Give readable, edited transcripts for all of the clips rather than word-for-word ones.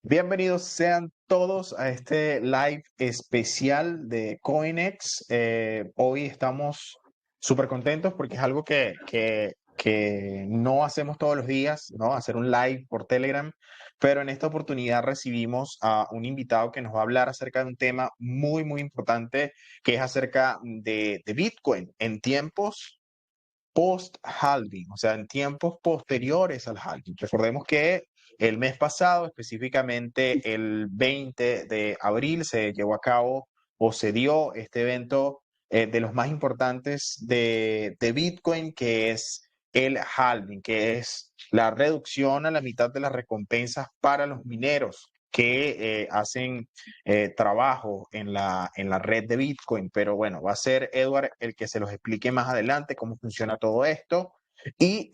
Bienvenidos sean todos a este live especial de Coinex. Hoy estamos súper contentos porque es algo que no hacemos todos los días, ¿no? Hacer un live por Telegram, pero en esta oportunidad recibimos a un invitado que nos va a hablar acerca de un tema muy, muy importante, que es acerca de Bitcoin en tiempos post-halving, o sea, en tiempos posteriores al halving. Recordemos que el mes pasado, específicamente el 20 de abril, se llevó a cabo o se dio este evento de los más importantes de Bitcoin, que es el halving, que es la reducción a la mitad de las recompensas para los mineros que hacen trabajo en la red de Bitcoin. Pero bueno, va a ser Edward el que se los explique más adelante cómo funciona todo esto. Y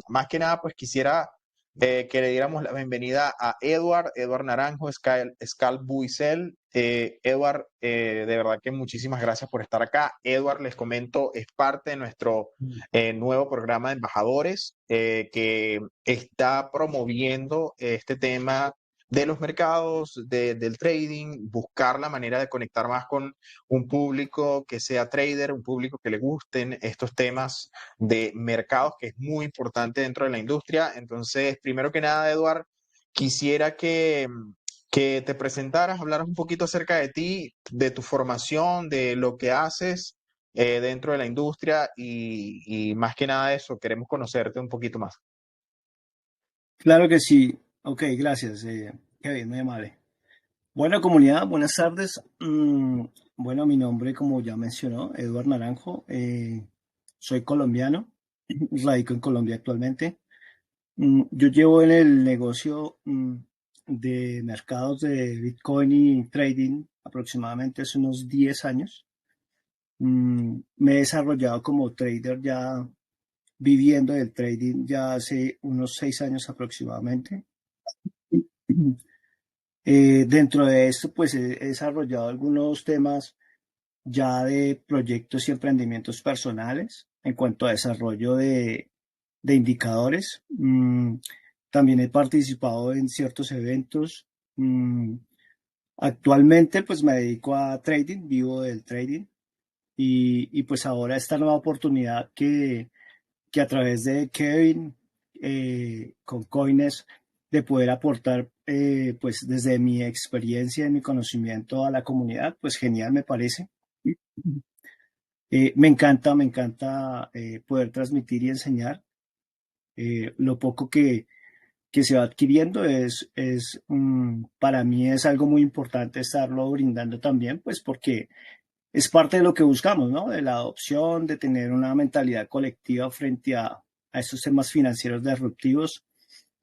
más que nada, pues quisiera que le diéramos la bienvenida a Edward Naranjo, Scal Buisel. Edward, de verdad que muchísimas gracias por estar acá. Edward, les comento, es parte de nuestro nuevo programa de embajadores que está promoviendo este tema de los mercados, del trading, buscar la manera de conectar más con un público que sea trader, un público que le gusten estos temas de mercados, que es muy importante dentro de la industria. Entonces, primero que nada, Eduard, quisiera que te presentaras, hablaras un poquito acerca de ti, de tu formación, de lo que haces dentro de la industria y más que nada eso, queremos conocerte un poquito más. Claro que sí. Ok, gracias. Kevin, muy amable. Bueno, comunidad, buenas tardes. Bueno, mi nombre, como ya mencionó, Eduardo Naranjo. Soy colombiano, radico en Colombia actualmente. Yo llevo en el negocio de mercados de Bitcoin y trading aproximadamente hace unos 10 años. Me he desarrollado como trader ya viviendo del trading ya hace unos 6 años aproximadamente. Dentro de esto, pues he desarrollado algunos temas ya de proyectos y emprendimientos personales en cuanto a desarrollo de indicadores. También he participado en ciertos eventos. Mm, Actualmente, pues me dedico a trading, vivo del trading y pues ahora esta nueva oportunidad que a través de Kevin con Coines de poder aportar pues desde mi experiencia y mi conocimiento a la comunidad, pues genial me parece. Me encanta poder transmitir y enseñar. Lo poco que se va adquiriendo para mí es algo muy importante estarlo brindando también, pues porque es parte de lo que buscamos, ¿no? De la adopción, de tener una mentalidad colectiva frente a estos temas financieros disruptivos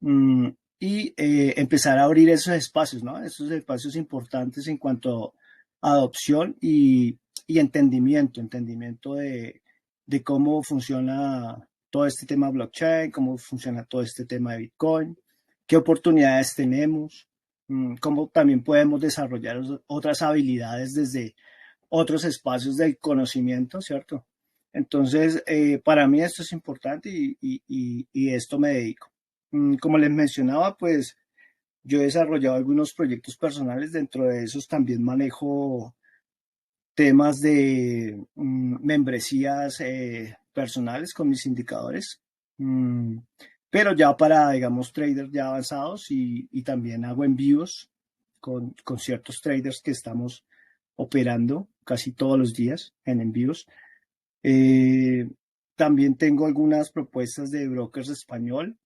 mm, y empezar a abrir esos espacios, ¿no? Esos espacios importantes en cuanto a adopción y entendimiento de cómo funciona todo este tema blockchain, cómo funciona todo este tema de Bitcoin, qué oportunidades tenemos, cómo también podemos desarrollar otras habilidades desde otros espacios del conocimiento, ¿cierto? Entonces, para mí esto es importante y esto me dedico. Como les mencionaba, pues yo he desarrollado algunos proyectos personales, dentro de esos también manejo temas de membresías personales con mis indicadores, mm, pero ya para, digamos, traders ya avanzados y también hago envíos con ciertos traders que estamos operando casi todos los días en envíos. Eh, También tengo algunas propuestas de brokers español,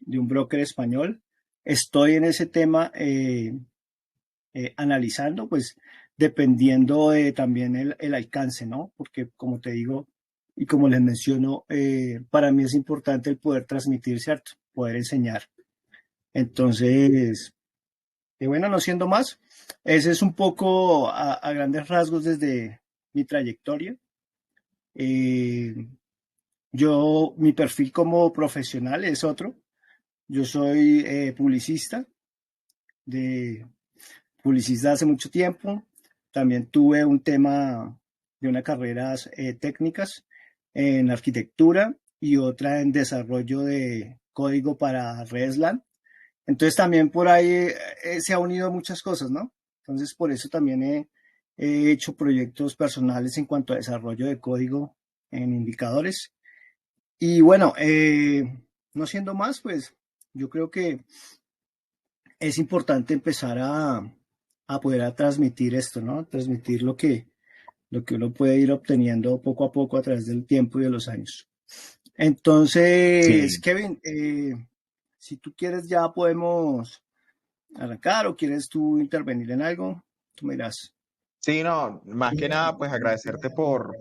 de un broker español. Estoy en ese tema analizando, pues dependiendo de también el alcance, ¿no? Porque como te digo y como les menciono, para mí es importante el poder transmitir, ¿cierto? Poder enseñar. Entonces, bueno, no siendo más, ese es un poco a grandes rasgos desde mi trayectoria. Eh, mi perfil como profesional es otro. Yo soy de publicista hace mucho tiempo. También tuve un tema de unas carreras técnicas en arquitectura y otra en desarrollo de código para redes LAN. Entonces también por ahí se ha unido muchas cosas, ¿no? Entonces por eso también he hecho proyectos personales en cuanto a desarrollo de código en indicadores. Y bueno, no siendo más, pues yo creo que es importante empezar a poder a transmitir esto, ¿no? Transmitir lo que uno puede ir obteniendo poco a poco a través del tiempo y de los años. Entonces, Sí. Kevin, si tú quieres ya podemos arrancar o quieres tú intervenir en algo, tú me dirás. Sí, no, más que nada, pues agradecerte por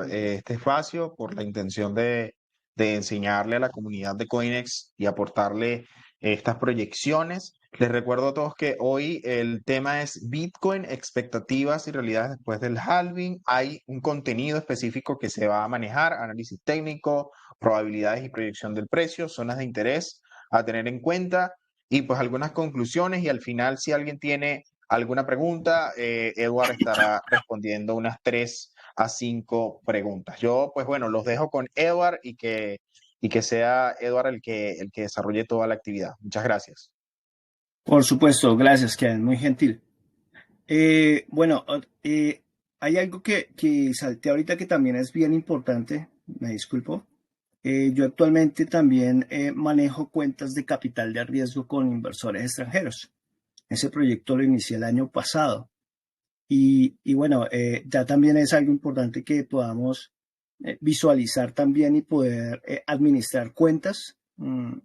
este espacio, por la intención de enseñarle a la comunidad de Coinex y aportarle estas proyecciones. Les recuerdo a todos que hoy el tema es Bitcoin, expectativas y realidades después del halving. Hay un contenido específico que se va a manejar, análisis técnico, probabilidades y proyección del precio, zonas de interés a tener en cuenta y pues algunas conclusiones y al final si alguien tiene alguna pregunta, Edward estará respondiendo unas 3 a 5 preguntas. Yo, pues bueno, los dejo con Edward y que sea Edward el que desarrolle toda la actividad. Muchas gracias. Por supuesto, gracias, Kevin, muy gentil. Bueno, hay algo que salté ahorita que también es bien importante, me disculpo. Yo actualmente también manejo cuentas de capital de riesgo con inversores extranjeros. Ese proyecto lo inicié el año pasado y bueno, ya también es algo importante que podamos visualizar también y poder administrar cuentas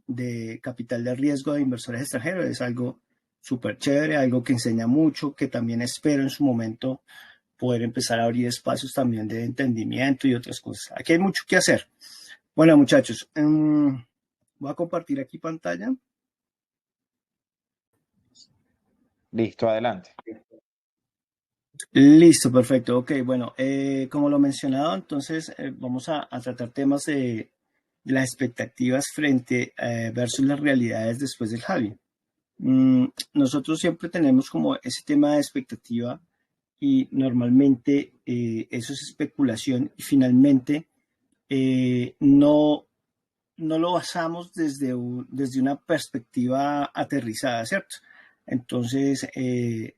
de capital de riesgo de inversores extranjeros. Es algo súper chévere, algo que enseña mucho, que también espero en su momento poder empezar a abrir espacios también de entendimiento y otras cosas. Aquí hay mucho que hacer. Bueno, muchachos, voy a compartir aquí pantalla. Listo, adelante. Listo, perfecto. Ok, bueno, como lo mencionado, entonces vamos a tratar temas de las expectativas frente versus las realidades después del halving. Nosotros siempre tenemos como ese tema de expectativa y normalmente eso es especulación y finalmente no lo basamos desde una perspectiva aterrizada, ¿cierto? Entonces,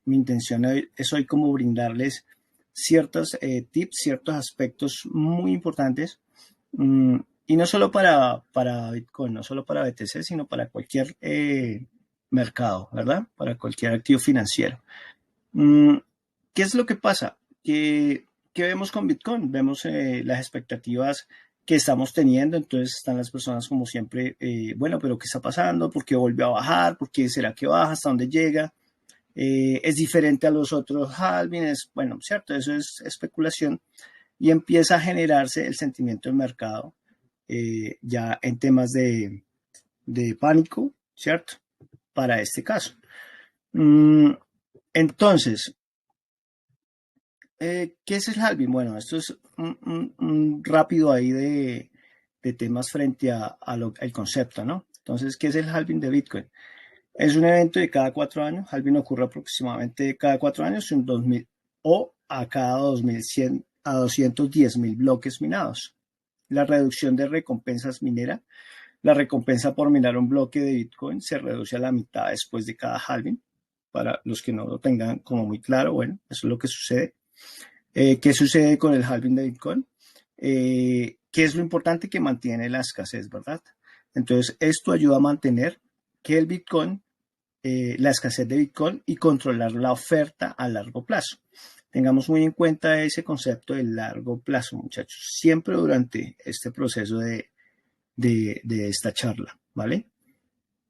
mi intención es hoy como brindarles ciertos tips, ciertos aspectos muy importantes, y no solo para Bitcoin, no solo para BTC, sino para cualquier mercado, ¿verdad? Para cualquier activo financiero. Mm, ¿Qué es lo que pasa? ¿Qué vemos con Bitcoin? Vemos las expectativas que estamos teniendo, entonces están las personas como siempre, bueno, pero ¿qué está pasando? ¿Por qué volvió a bajar? ¿Por qué será que baja? ¿Hasta dónde llega? ¿Es diferente a los otros halvings? Bueno, cierto, eso es especulación y empieza a generarse el sentimiento del mercado ya en temas de pánico, ¿cierto? Para este caso. Mm, entonces, ¿qué es el halving? Bueno, esto es un rápido ahí de temas frente al concepto, ¿no? Entonces, ¿qué es el halving de Bitcoin? Es un evento de cada 4 años. Halving ocurre aproximadamente cada 4 años, en 2000 o a cada 2100 a 210.000 bloques minados. La reducción de recompensas minera. La recompensa por minar un bloque de Bitcoin se reduce a la mitad después de cada halving. Para los que no lo tengan como muy claro, bueno, eso es lo que sucede. ¿Qué sucede con el halving de Bitcoin? ¿Qué es lo importante? Que mantiene la escasez, ¿verdad? Entonces, esto ayuda a mantener que el Bitcoin, la escasez de Bitcoin y controlar la oferta a largo plazo. Tengamos muy en cuenta ese concepto de largo plazo, muchachos, siempre durante este proceso de esta charla, ¿vale?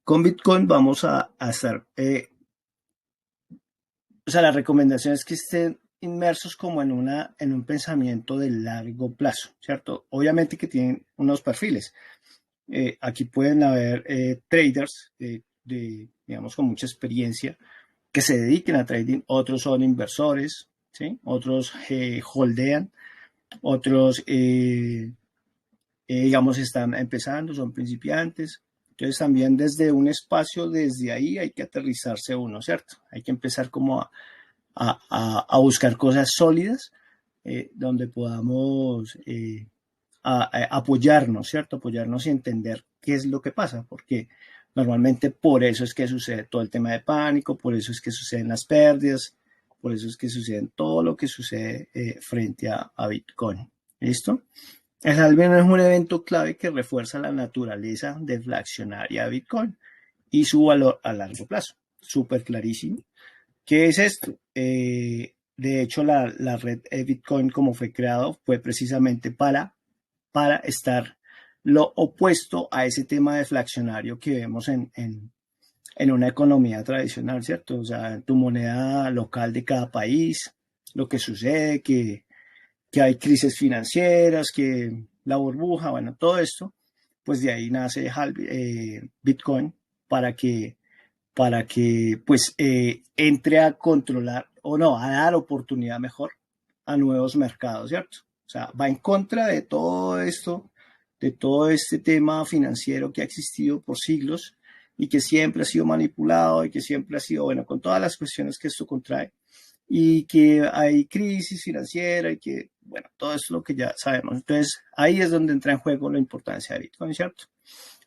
Con Bitcoin vamos a estar, o sea, la recomendación es que estén inmersos como en un pensamiento de largo plazo, ¿cierto? Obviamente que tienen unos perfiles. Aquí pueden haber traders digamos, con mucha experiencia que se dediquen a trading, otros son inversores, ¿sí? Otros holdean, otros, digamos, están empezando, son principiantes. Entonces también desde un espacio, desde ahí hay que aterrizarse uno, ¿cierto? Hay que empezar como a buscar cosas sólidas donde podamos apoyarnos, ¿cierto? Apoyarnos y entender qué es lo que pasa, porque Normalmente por eso es que sucede todo el tema de pánico, por eso es que suceden las pérdidas, por eso es que sucede todo lo que sucede frente a Bitcoin. ¿Listo? El halving es un evento clave que refuerza la naturaleza deflacionaria de Bitcoin y su valor a largo plazo. Súper clarísimo. ¿Qué es esto? De hecho, la red Bitcoin, como fue creado, fue precisamente para estar lo opuesto a ese tema deflacionario que vemos en una economía tradicional, ¿cierto? O sea, tu moneda local de cada país, lo que sucede, que hay crisis financieras, que la burbuja, bueno, todo esto, pues de ahí nace Bitcoin para que, pues entre a controlar o no, a dar oportunidad mejor a nuevos mercados, ¿cierto? O sea, va en contra de todo esto, de todo este tema financiero que ha existido por siglos y que siempre ha sido manipulado y que siempre ha sido, bueno, con todas las cuestiones que esto contrae y que hay crisis financiera y que, bueno, todo eso es lo que ya sabemos. Entonces, ahí es donde entra en juego la importancia de Bitcoin, ¿cierto?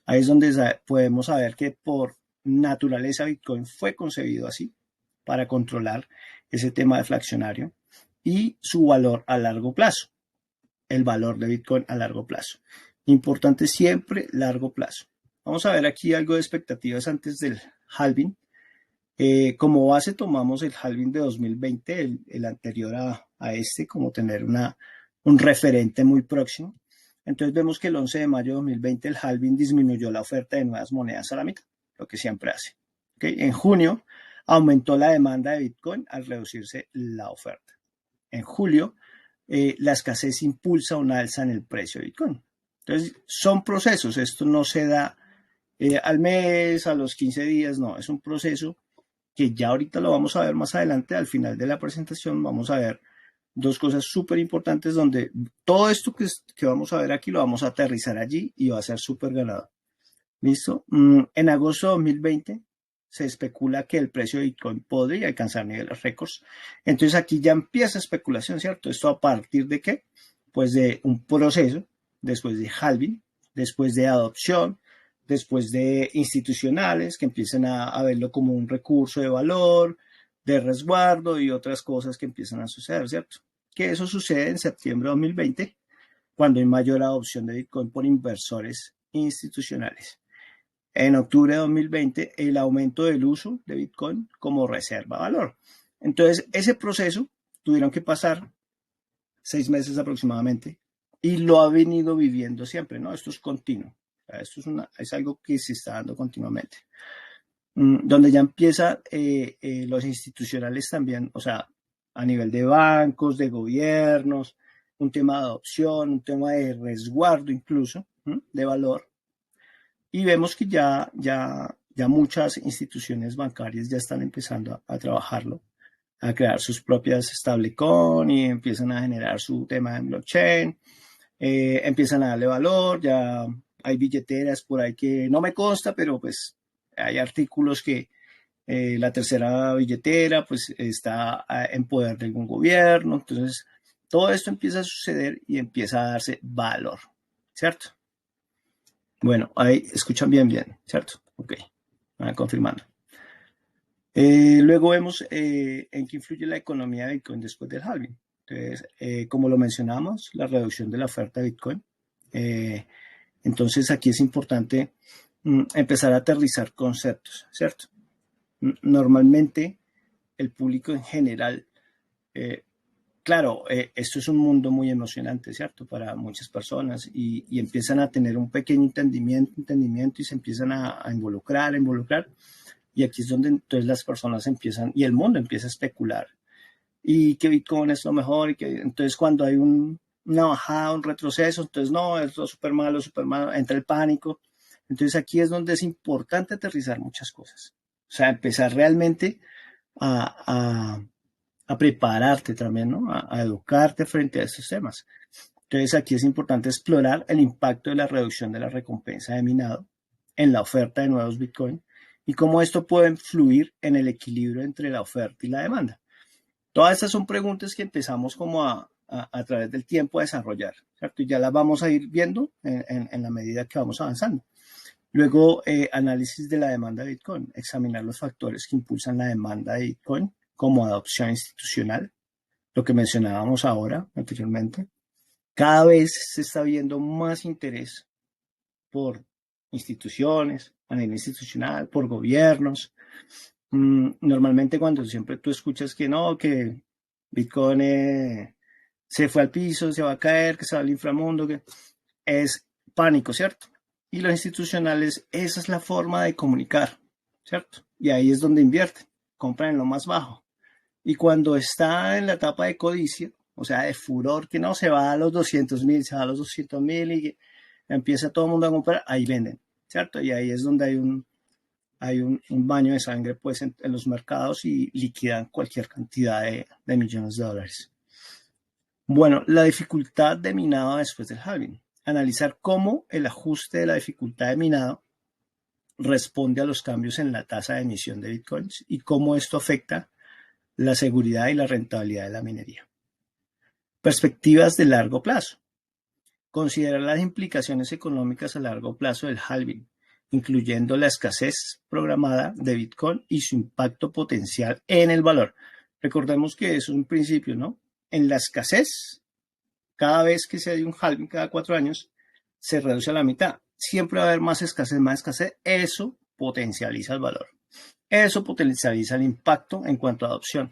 Ahí es donde podemos saber que por naturaleza Bitcoin fue concebido así, para controlar ese tema deflacionario y su valor a largo plazo, el valor de Bitcoin a largo plazo. Importante siempre largo plazo. Vamos a ver aquí algo de expectativas antes del halving. Como base tomamos el halving de 2020, el anterior a este, como tener un referente muy próximo. Entonces vemos que el 11 de mayo de 2020 el halving disminuyó la oferta de nuevas monedas a la mitad, lo que siempre hace. ¿Okay? En junio aumentó la demanda de Bitcoin al reducirse la oferta. En julio, la escasez impulsa una alza en el precio de Bitcoin. Entonces, son procesos, esto no se da al mes, a los 15 días, no, es un proceso que ya ahorita lo vamos a ver más adelante, al final de la presentación vamos a ver dos cosas súper importantes donde todo esto que vamos a ver aquí lo vamos a aterrizar allí y va a ser súper ganado. ¿Listo? En agosto de 2020 se especula que el precio de Bitcoin podría alcanzar niveles récords. Entonces aquí ya empieza especulación, ¿cierto? ¿Esto a partir de qué? Pues de un proceso, después de halving, después de adopción, después de institucionales que empiezan a verlo como un recurso de valor, de resguardo y otras cosas que empiezan a suceder, ¿cierto? Que eso sucede en septiembre de 2020, cuando hay mayor adopción de Bitcoin por inversores institucionales. En octubre de 2020, el aumento del uso de Bitcoin como reserva de valor. Entonces, ese proceso tuvieron que pasar 6 meses aproximadamente y lo ha venido viviendo siempre, ¿no? Esto es continuo. Esto es algo que se está dando continuamente. Donde ya empieza los institucionales también, o sea, a nivel de bancos, de gobiernos, un tema de adopción, un tema de resguardo incluso, de valor. Y vemos que ya muchas instituciones bancarias ya están empezando a trabajarlo, a crear sus propias stablecoin y empiezan a generar su tema en blockchain, empiezan a darle valor, ya hay billeteras por ahí que no me consta, pero pues hay artículos que la tercera billetera pues está en poder de algún gobierno, entonces todo esto empieza a suceder y empieza a darse valor, ¿cierto? Bueno, ahí escuchan bien, ¿cierto? Ok, van confirmando. Luego vemos en qué influye la economía de Bitcoin después del halving. Entonces, como lo mencionamos, la reducción de la oferta de Bitcoin. Entonces, aquí es importante empezar a aterrizar conceptos, ¿cierto? Normalmente, el público en general, claro, esto es un mundo muy emocionante, ¿cierto? Para muchas personas y empiezan a tener un pequeño entendimiento y se empiezan a involucrar. Y aquí es donde entonces las personas empiezan y el mundo empieza a especular. Y que Bitcoin es lo mejor y que entonces cuando hay una bajada, un retroceso, entonces no, es lo súper malo, entra el pánico. Entonces aquí es donde es importante aterrizar muchas cosas. O sea, empezar realmente a prepararte también, ¿no? A educarte frente a estos temas. Entonces aquí es importante explorar el impacto de la reducción de la recompensa de minado en la oferta de nuevos Bitcoin y cómo esto puede influir en el equilibrio entre la oferta y la demanda. Todas estas son preguntas que empezamos como a través del tiempo a desarrollar, ¿cierto? Y ya las vamos a ir viendo en la medida que vamos avanzando. Luego, análisis de la demanda de Bitcoin, examinar los factores que impulsan la demanda de Bitcoin como adopción institucional, lo que mencionábamos ahora anteriormente. Cada vez se está viendo más interés por instituciones, a nivel institucional, por gobiernos. Normalmente cuando siempre tú escuchas que no, que Bitcoin se fue al piso, se va a caer, que se va al inframundo, que es pánico, ¿cierto? Y los institucionales, esa es la forma de comunicar, ¿cierto? Y ahí es donde invierten, compran en lo más bajo. Y cuando está en la etapa de codicia, o sea, de furor, que no se va a los 200.000, se va a los 200.000 y empieza todo el mundo a comprar, ahí venden, ¿cierto? Y ahí es donde hay un baño de sangre pues en los mercados y liquidan cualquier cantidad de millones de dólares. Bueno, la dificultad de minado después del halving. Analizar cómo el ajuste de la dificultad de minado responde a los cambios en la tasa de emisión de bitcoins y cómo esto afecta la seguridad y la rentabilidad de la minería. Perspectivas de largo plazo. Considerar las implicaciones económicas a largo plazo del halving, incluyendo la escasez programada de Bitcoin y su impacto potencial en el valor. Recordemos que eso es un principio, ¿no? En la escasez, cada vez que se hay un halving cada 4 años, se reduce a la mitad. Siempre va a haber más escasez, más escasez. Eso potencializa el valor. Eso potencializa el impacto en cuanto a adopción.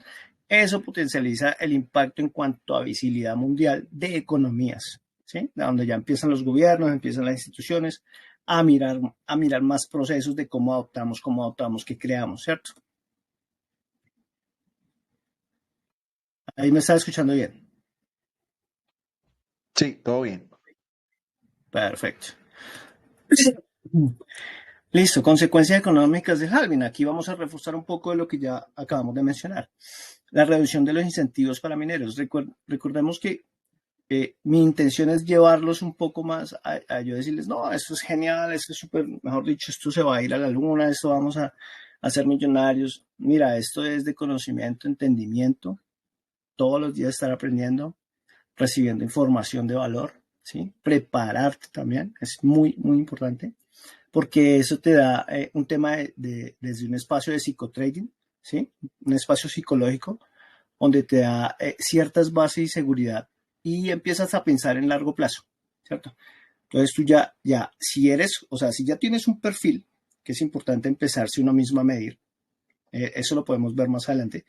Eso potencializa el impacto en cuanto a visibilidad mundial de economías, ¿sí? Donde ya empiezan los gobiernos, empiezan las instituciones a mirar más procesos de cómo adoptamos, qué creamos, ¿cierto? Ahí me está escuchando bien. Sí, todo bien. Perfecto. Listo, consecuencias económicas del halving. Aquí vamos a reforzar un poco de lo que ya acabamos de mencionar. La reducción de los incentivos para mineros. Recordemos que mi intención es llevarlos un poco más a yo decirles, no, esto es genial, esto es súper, mejor dicho, esto se va a ir a la luna, esto vamos a ser millonarios. Mira, esto es de conocimiento, entendimiento, todos los días estar aprendiendo, recibiendo información de valor, ¿sí? Prepararte también, es muy, muy importante, porque eso te da un tema desde un espacio de psicotrading, ¿sí? Un espacio psicológico, donde te da ciertas bases y seguridad y empiezas a pensar en largo plazo, ¿cierto? Entonces tú ya, si eres, o sea, si ya tienes un perfil, que es importante empezarse uno mismo a medir, eso lo podemos ver más adelante.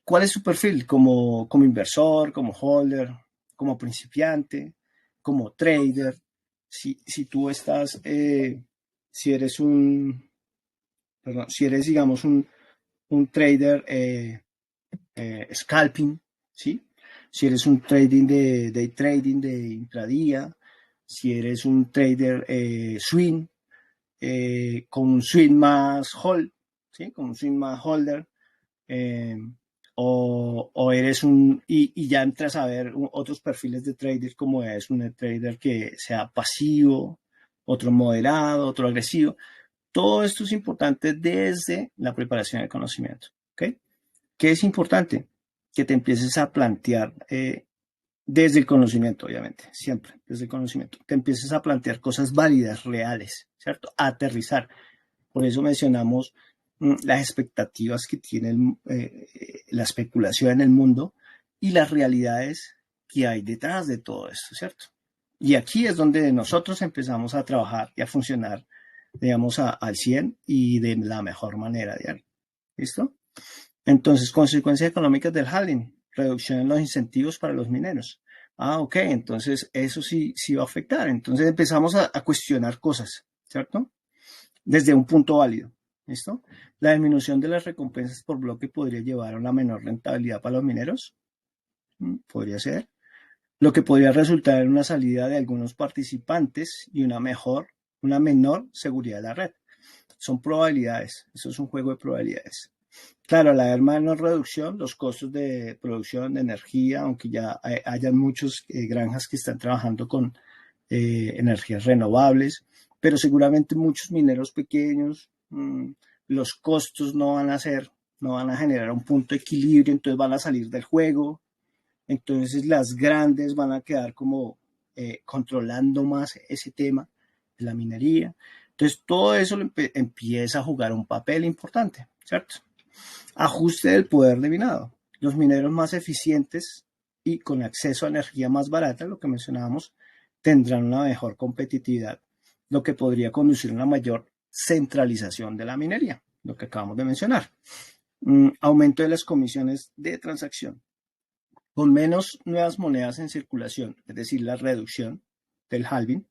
¿Cuál es su perfil como inversor, como holder, como principiante, como trader? Si tú estás, si eres si eres, digamos, un trader scalping, ¿sí? Si eres un trading de day trading de intradía, si eres un trader swing, con un swing más hold, ¿sí? Con un swing más holder, eh, o eres y ya entras a ver otros perfiles de trader, como es un trader que sea pasivo, otro moderado, otro agresivo. Todo esto es importante desde la preparación del conocimiento, ¿ok? ¿Qué es importante? Que te empieces a plantear desde el conocimiento, obviamente, siempre desde el conocimiento. Te empieces a plantear cosas válidas, reales, ¿cierto? A aterrizar. Por eso mencionamos las expectativas que tiene la especulación en el mundo y las realidades que hay detrás de todo esto, ¿cierto? Y aquí es donde nosotros empezamos a trabajar y a funcionar, digamos, al 100 y de la mejor manera diaria. ¿Listo? Entonces, consecuencias económicas del halving, reducción en los incentivos para los mineros. Ah, ok, entonces eso sí va a afectar. Entonces empezamos a cuestionar cosas, ¿cierto? Desde un punto válido. ¿Listo? La disminución de las recompensas por bloque podría llevar a una menor rentabilidad para los mineros. Podría ser. Lo que podría resultar en una salida de algunos participantes y una menor seguridad de la red. Son probabilidades. Eso es un juego de probabilidades. Claro, al haber menor reducción, los costos de producción de energía, aunque ya hayan muchas granjas que están trabajando con energías renovables, pero seguramente muchos mineros pequeños, los costos no van a generar un punto de equilibrio, entonces van a salir del juego, entonces las grandes van a quedar como controlando más ese tema de la minería. Entonces, todo eso empieza a jugar un papel importante, ¿cierto? Ajuste del poder de minado. Los mineros más eficientes y con acceso a energía más barata, lo que mencionábamos, tendrán una mejor competitividad, lo que podría conducir a una mayor centralización de la minería, lo que acabamos de mencionar. Aumento de las comisiones de transacción. Con menos nuevas monedas en circulación, es decir, la reducción del halving,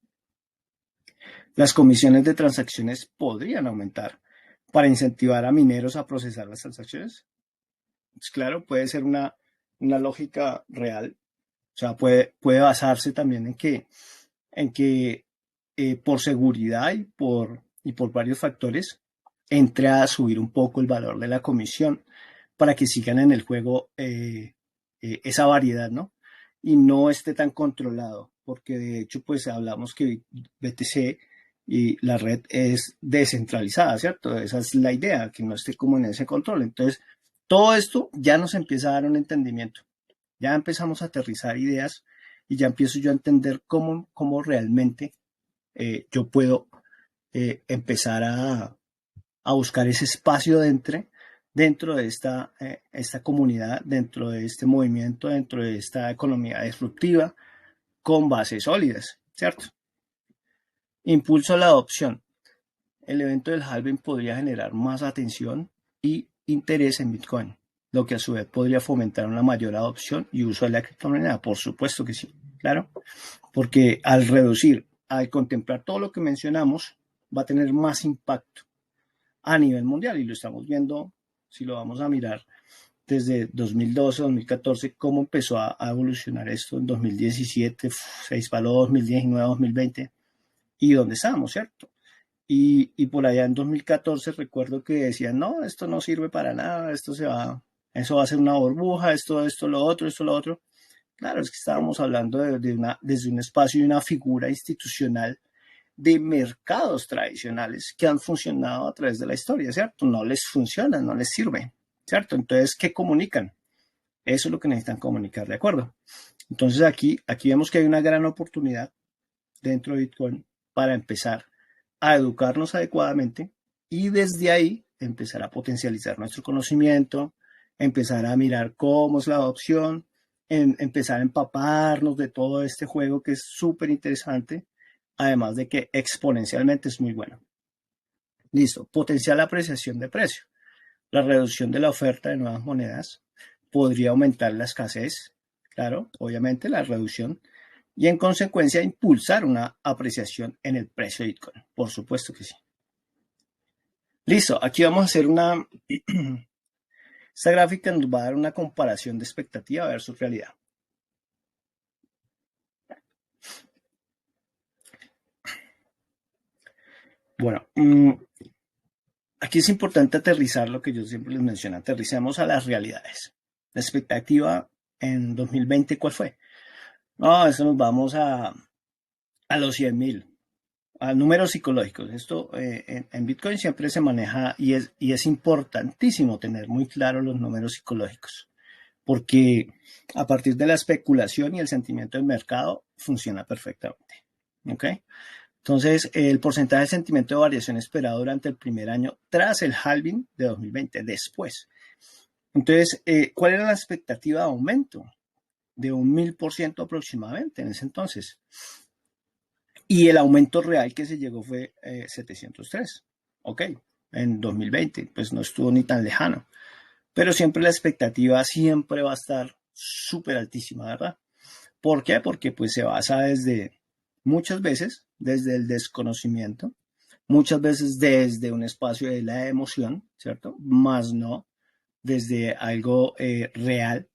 las comisiones de transacciones podrían aumentar para incentivar a mineros a procesar las transacciones. Pues claro, puede ser una lógica real, o sea, puede basarse también en que por seguridad y por varios factores entre a subir un poco el valor de la comisión para que sigan en el juego esa variedad, ¿no? Y no esté tan controlado, porque de hecho, pues hablamos que BTC y la red es descentralizada, ¿cierto? Esa es la idea, que no esté como en ese control. Entonces, todo esto ya nos empieza a dar un entendimiento. Ya empezamos a aterrizar ideas y ya empiezo yo a entender cómo realmente yo puedo empezar a buscar ese espacio dentro de esta comunidad, dentro de este movimiento, dentro de esta economía disruptiva con bases sólidas, ¿cierto? Impulso a la adopción. El evento del halving podría generar más atención y interés en Bitcoin, lo que a su vez podría fomentar una mayor adopción y uso de la criptomoneda. Por supuesto que sí, claro, porque al reducir, al contemplar todo lo que mencionamos, va a tener más impacto a nivel mundial y lo estamos viendo, si lo vamos a mirar desde 2012, 2014, cómo empezó a evolucionar esto en 2017, se disparó 2019, 2020 y dónde estamos, ¿cierto? Y por allá en 2014 recuerdo que decían, no, esto no sirve para nada, eso va a ser una burbuja, lo otro. Claro, es que estábamos hablando desde un espacio y una figura institucional de mercados tradicionales que han funcionado a través de la historia, ¿cierto? No les funciona, no les sirve, ¿cierto? Entonces, ¿qué comunican? Eso es lo que necesitan comunicar, ¿de acuerdo? Entonces, aquí vemos que hay una gran oportunidad dentro de Bitcoin para empezar a educarnos adecuadamente y desde ahí empezar a potencializar nuestro conocimiento, empezar a mirar cómo es la adopción, empezar a empaparnos de todo este juego que es súper interesante, además de que exponencialmente es muy bueno. Listo, potencial apreciación de precio. La reducción de la oferta de nuevas monedas podría aumentar la escasez, claro, obviamente la reducción, y en consecuencia impulsar una apreciación en el precio de Bitcoin. Por supuesto que sí. Listo, aquí vamos a hacer esta gráfica nos va a dar una comparación de expectativa versus realidad. Bueno, aquí es importante aterrizar lo que yo siempre les menciono, aterricemos a las realidades. La expectativa en 2020, ¿cuál fue? No, eso nos vamos a los 100.000, a números psicológicos. Esto en Bitcoin siempre se maneja y es importantísimo tener muy claro los números psicológicos, porque a partir de la especulación y el sentimiento del mercado funciona perfectamente. ¿Ok? Entonces, el porcentaje de sentimiento de variación esperado durante el primer año tras el halving de 2020, después. Entonces, ¿cuál era la expectativa de aumento? De un 1000% aproximadamente en ese entonces. Y el aumento real que se llegó fue 703. Ok, en 2020, pues no estuvo ni tan lejano. Pero siempre la expectativa siempre va a estar súper altísima, ¿verdad? ¿Por qué? Porque pues se basa muchas veces, desde el desconocimiento, muchas veces desde un espacio de la emoción, ¿cierto? Más no desde algo real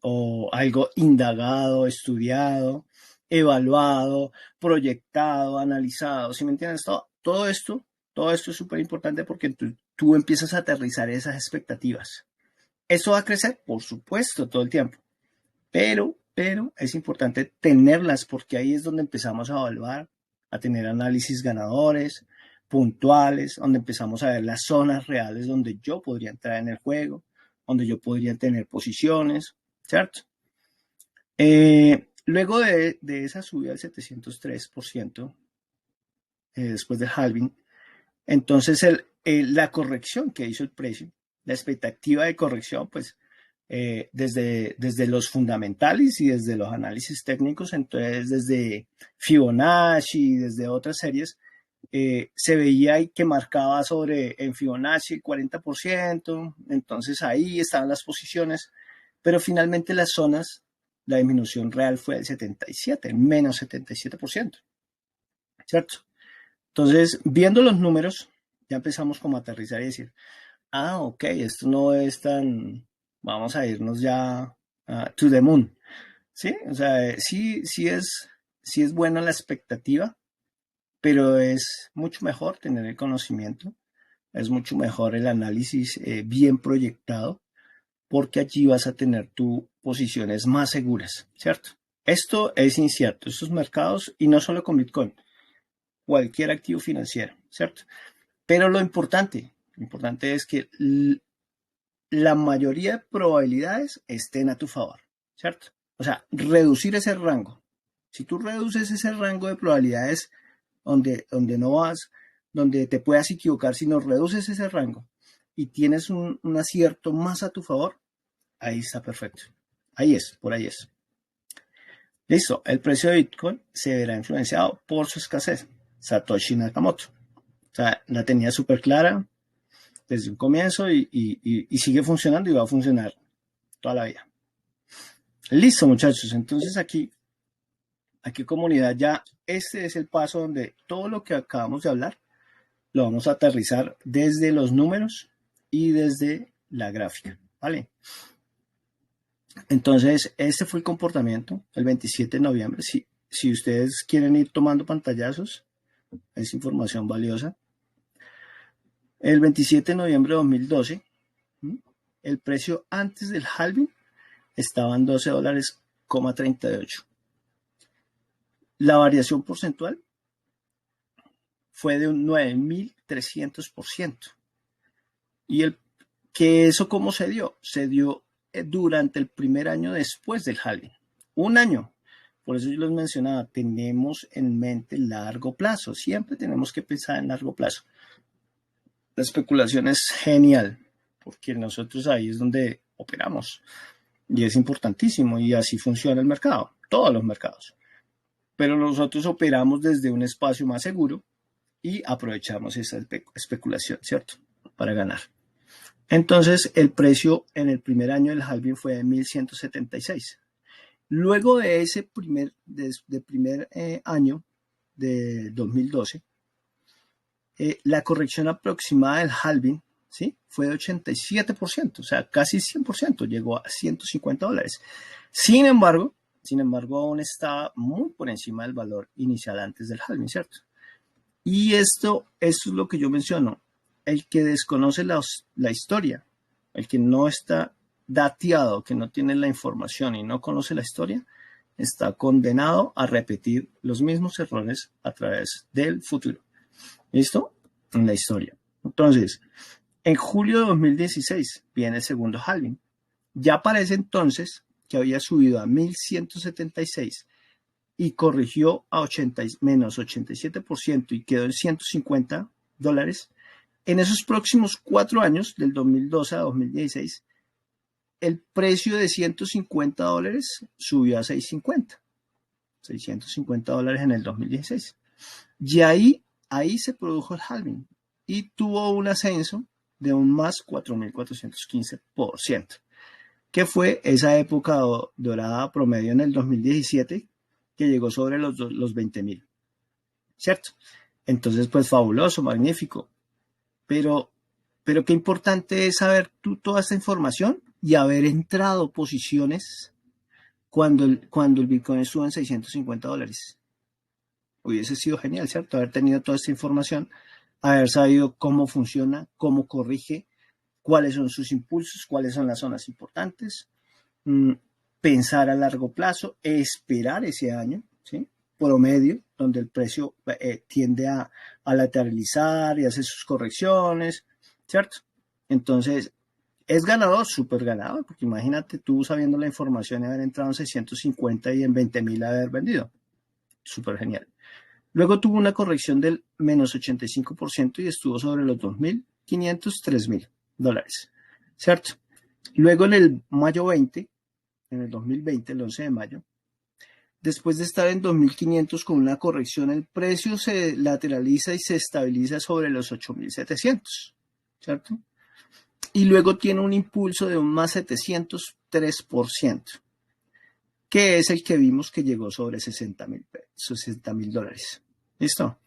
o algo indagado, estudiado, evaluado, proyectado, analizado. ¿Sí me entiendes? Todo esto es súper importante porque tú empiezas a aterrizar esas expectativas. ¿Eso va a crecer? Por supuesto, todo el tiempo. Pero es importante tenerlas porque ahí es donde empezamos a evaluar, a tener análisis ganadores, puntuales, donde empezamos a ver las zonas reales donde yo podría entrar en el juego, donde yo podría tener posiciones, ¿cierto? Luego de esa subida del 703%, después del halving. Entonces, la corrección que hizo el precio, la expectativa de corrección, pues desde los fundamentales y desde los análisis técnicos, entonces desde Fibonacci, desde otras series, se veía que marcaba sobre en Fibonacci el 40%, entonces ahí estaban las posiciones, pero finalmente las zonas, la disminución real fue del 77, el menos 77%, ¿cierto? Entonces, viendo los números, ya empezamos como a aterrizar y decir, ok, esto no es tan, vamos a irnos ya to the moon, ¿sí? O sea, sí es buena la expectativa, pero es mucho mejor tener el conocimiento, es mucho mejor el análisis bien proyectado, porque allí vas a tener tus posiciones más seguras, ¿cierto? Esto es incierto, estos mercados, y no solo con Bitcoin, cualquier activo financiero, ¿cierto? Pero lo importante es que la mayoría de probabilidades estén a tu favor, ¿cierto? O sea, reducir ese rango. Si tú reduces ese rango de probabilidades donde no vas, donde te puedas equivocar, si no reduces ese rango y tienes un acierto más a tu favor, ahí está perfecto. Ahí es, por ahí es. Listo, el precio de Bitcoin se verá influenciado por su escasez. Satoshi Nakamoto. O sea, la tenía súper clara desde un comienzo y sigue funcionando y va a funcionar toda la vida. Listo, muchachos. Entonces aquí comunidad, ya este es el paso donde todo lo que acabamos de hablar lo vamos a aterrizar desde los números y desde la gráfica, ¿vale? Entonces, este fue el comportamiento el 27 de noviembre. Si ustedes quieren ir tomando pantallazos, es información valiosa. El 27 de noviembre de 2012, el precio antes del halving estaba en $12.38. La variación porcentual fue de un 9.300%. ¿Y eso cómo se dio? Se dio durante el primer año después del halving. Un año. Por eso yo les mencionaba, tenemos en mente largo plazo. Siempre tenemos que pensar en largo plazo. La especulación es genial, porque nosotros ahí es donde operamos. Y es importantísimo, y así funciona el mercado, todos los mercados. Pero nosotros operamos desde un espacio más seguro y aprovechamos esa especulación, ¿cierto? Para ganar. Entonces, el precio en el primer año del halving fue de 1.176. Luego de ese primer año de 2012, la corrección aproximada del halving, ¿sí?, fue de 87%, o sea, casi 100%, llegó a $150. Sin embargo, aún está muy por encima del valor inicial antes del halving, ¿cierto? Y esto es lo que yo menciono. El que desconoce la historia, el que no está dateado, que no tiene la información y no conoce la historia, está condenado a repetir los mismos errores a través del futuro. ¿Listo? En la historia. Entonces, en julio de 2016 viene el segundo halving. Ya para ese entonces, que había subido a 1.176 y corrigió a menos 87% y quedó en $150, en esos próximos 4 años, del 2012 a 2016, el precio de $150 subió a $650 en el 2016. Y ahí se produjo el halving y tuvo un ascenso de un más 4.415%, que fue esa época dorada promedio en el 2017, que llegó sobre los 20.000, ¿cierto? Entonces, pues fabuloso, magnífico. Pero qué importante es saber toda esta información y haber entrado posiciones cuando el Bitcoin estuvo en $650. Hubiese sido genial, ¿cierto? Haber tenido toda esta información, haber sabido cómo funciona, cómo corrige, cuáles son sus impulsos, cuáles son las zonas importantes, pensar a largo plazo, esperar ese año, ¿sí?, promedio, donde el precio tiende a lateralizar y hace sus correcciones, ¿cierto? Entonces, es ganador, súper ganador, porque imagínate tú sabiendo la información y haber entrado en 650 y en 20.000 haber vendido. Súper genial. Luego tuvo una corrección del menos 85% y estuvo sobre los 2.500, $3.000, ¿cierto? Luego en el mayo 20, en el 2020, el 11 de mayo, después de estar en 2.500 con una corrección, el precio se lateraliza y se estabiliza sobre los 8.700, ¿cierto? Y luego tiene un impulso de un más 703%, que es el que vimos que llegó sobre $60.000. ¿Listo?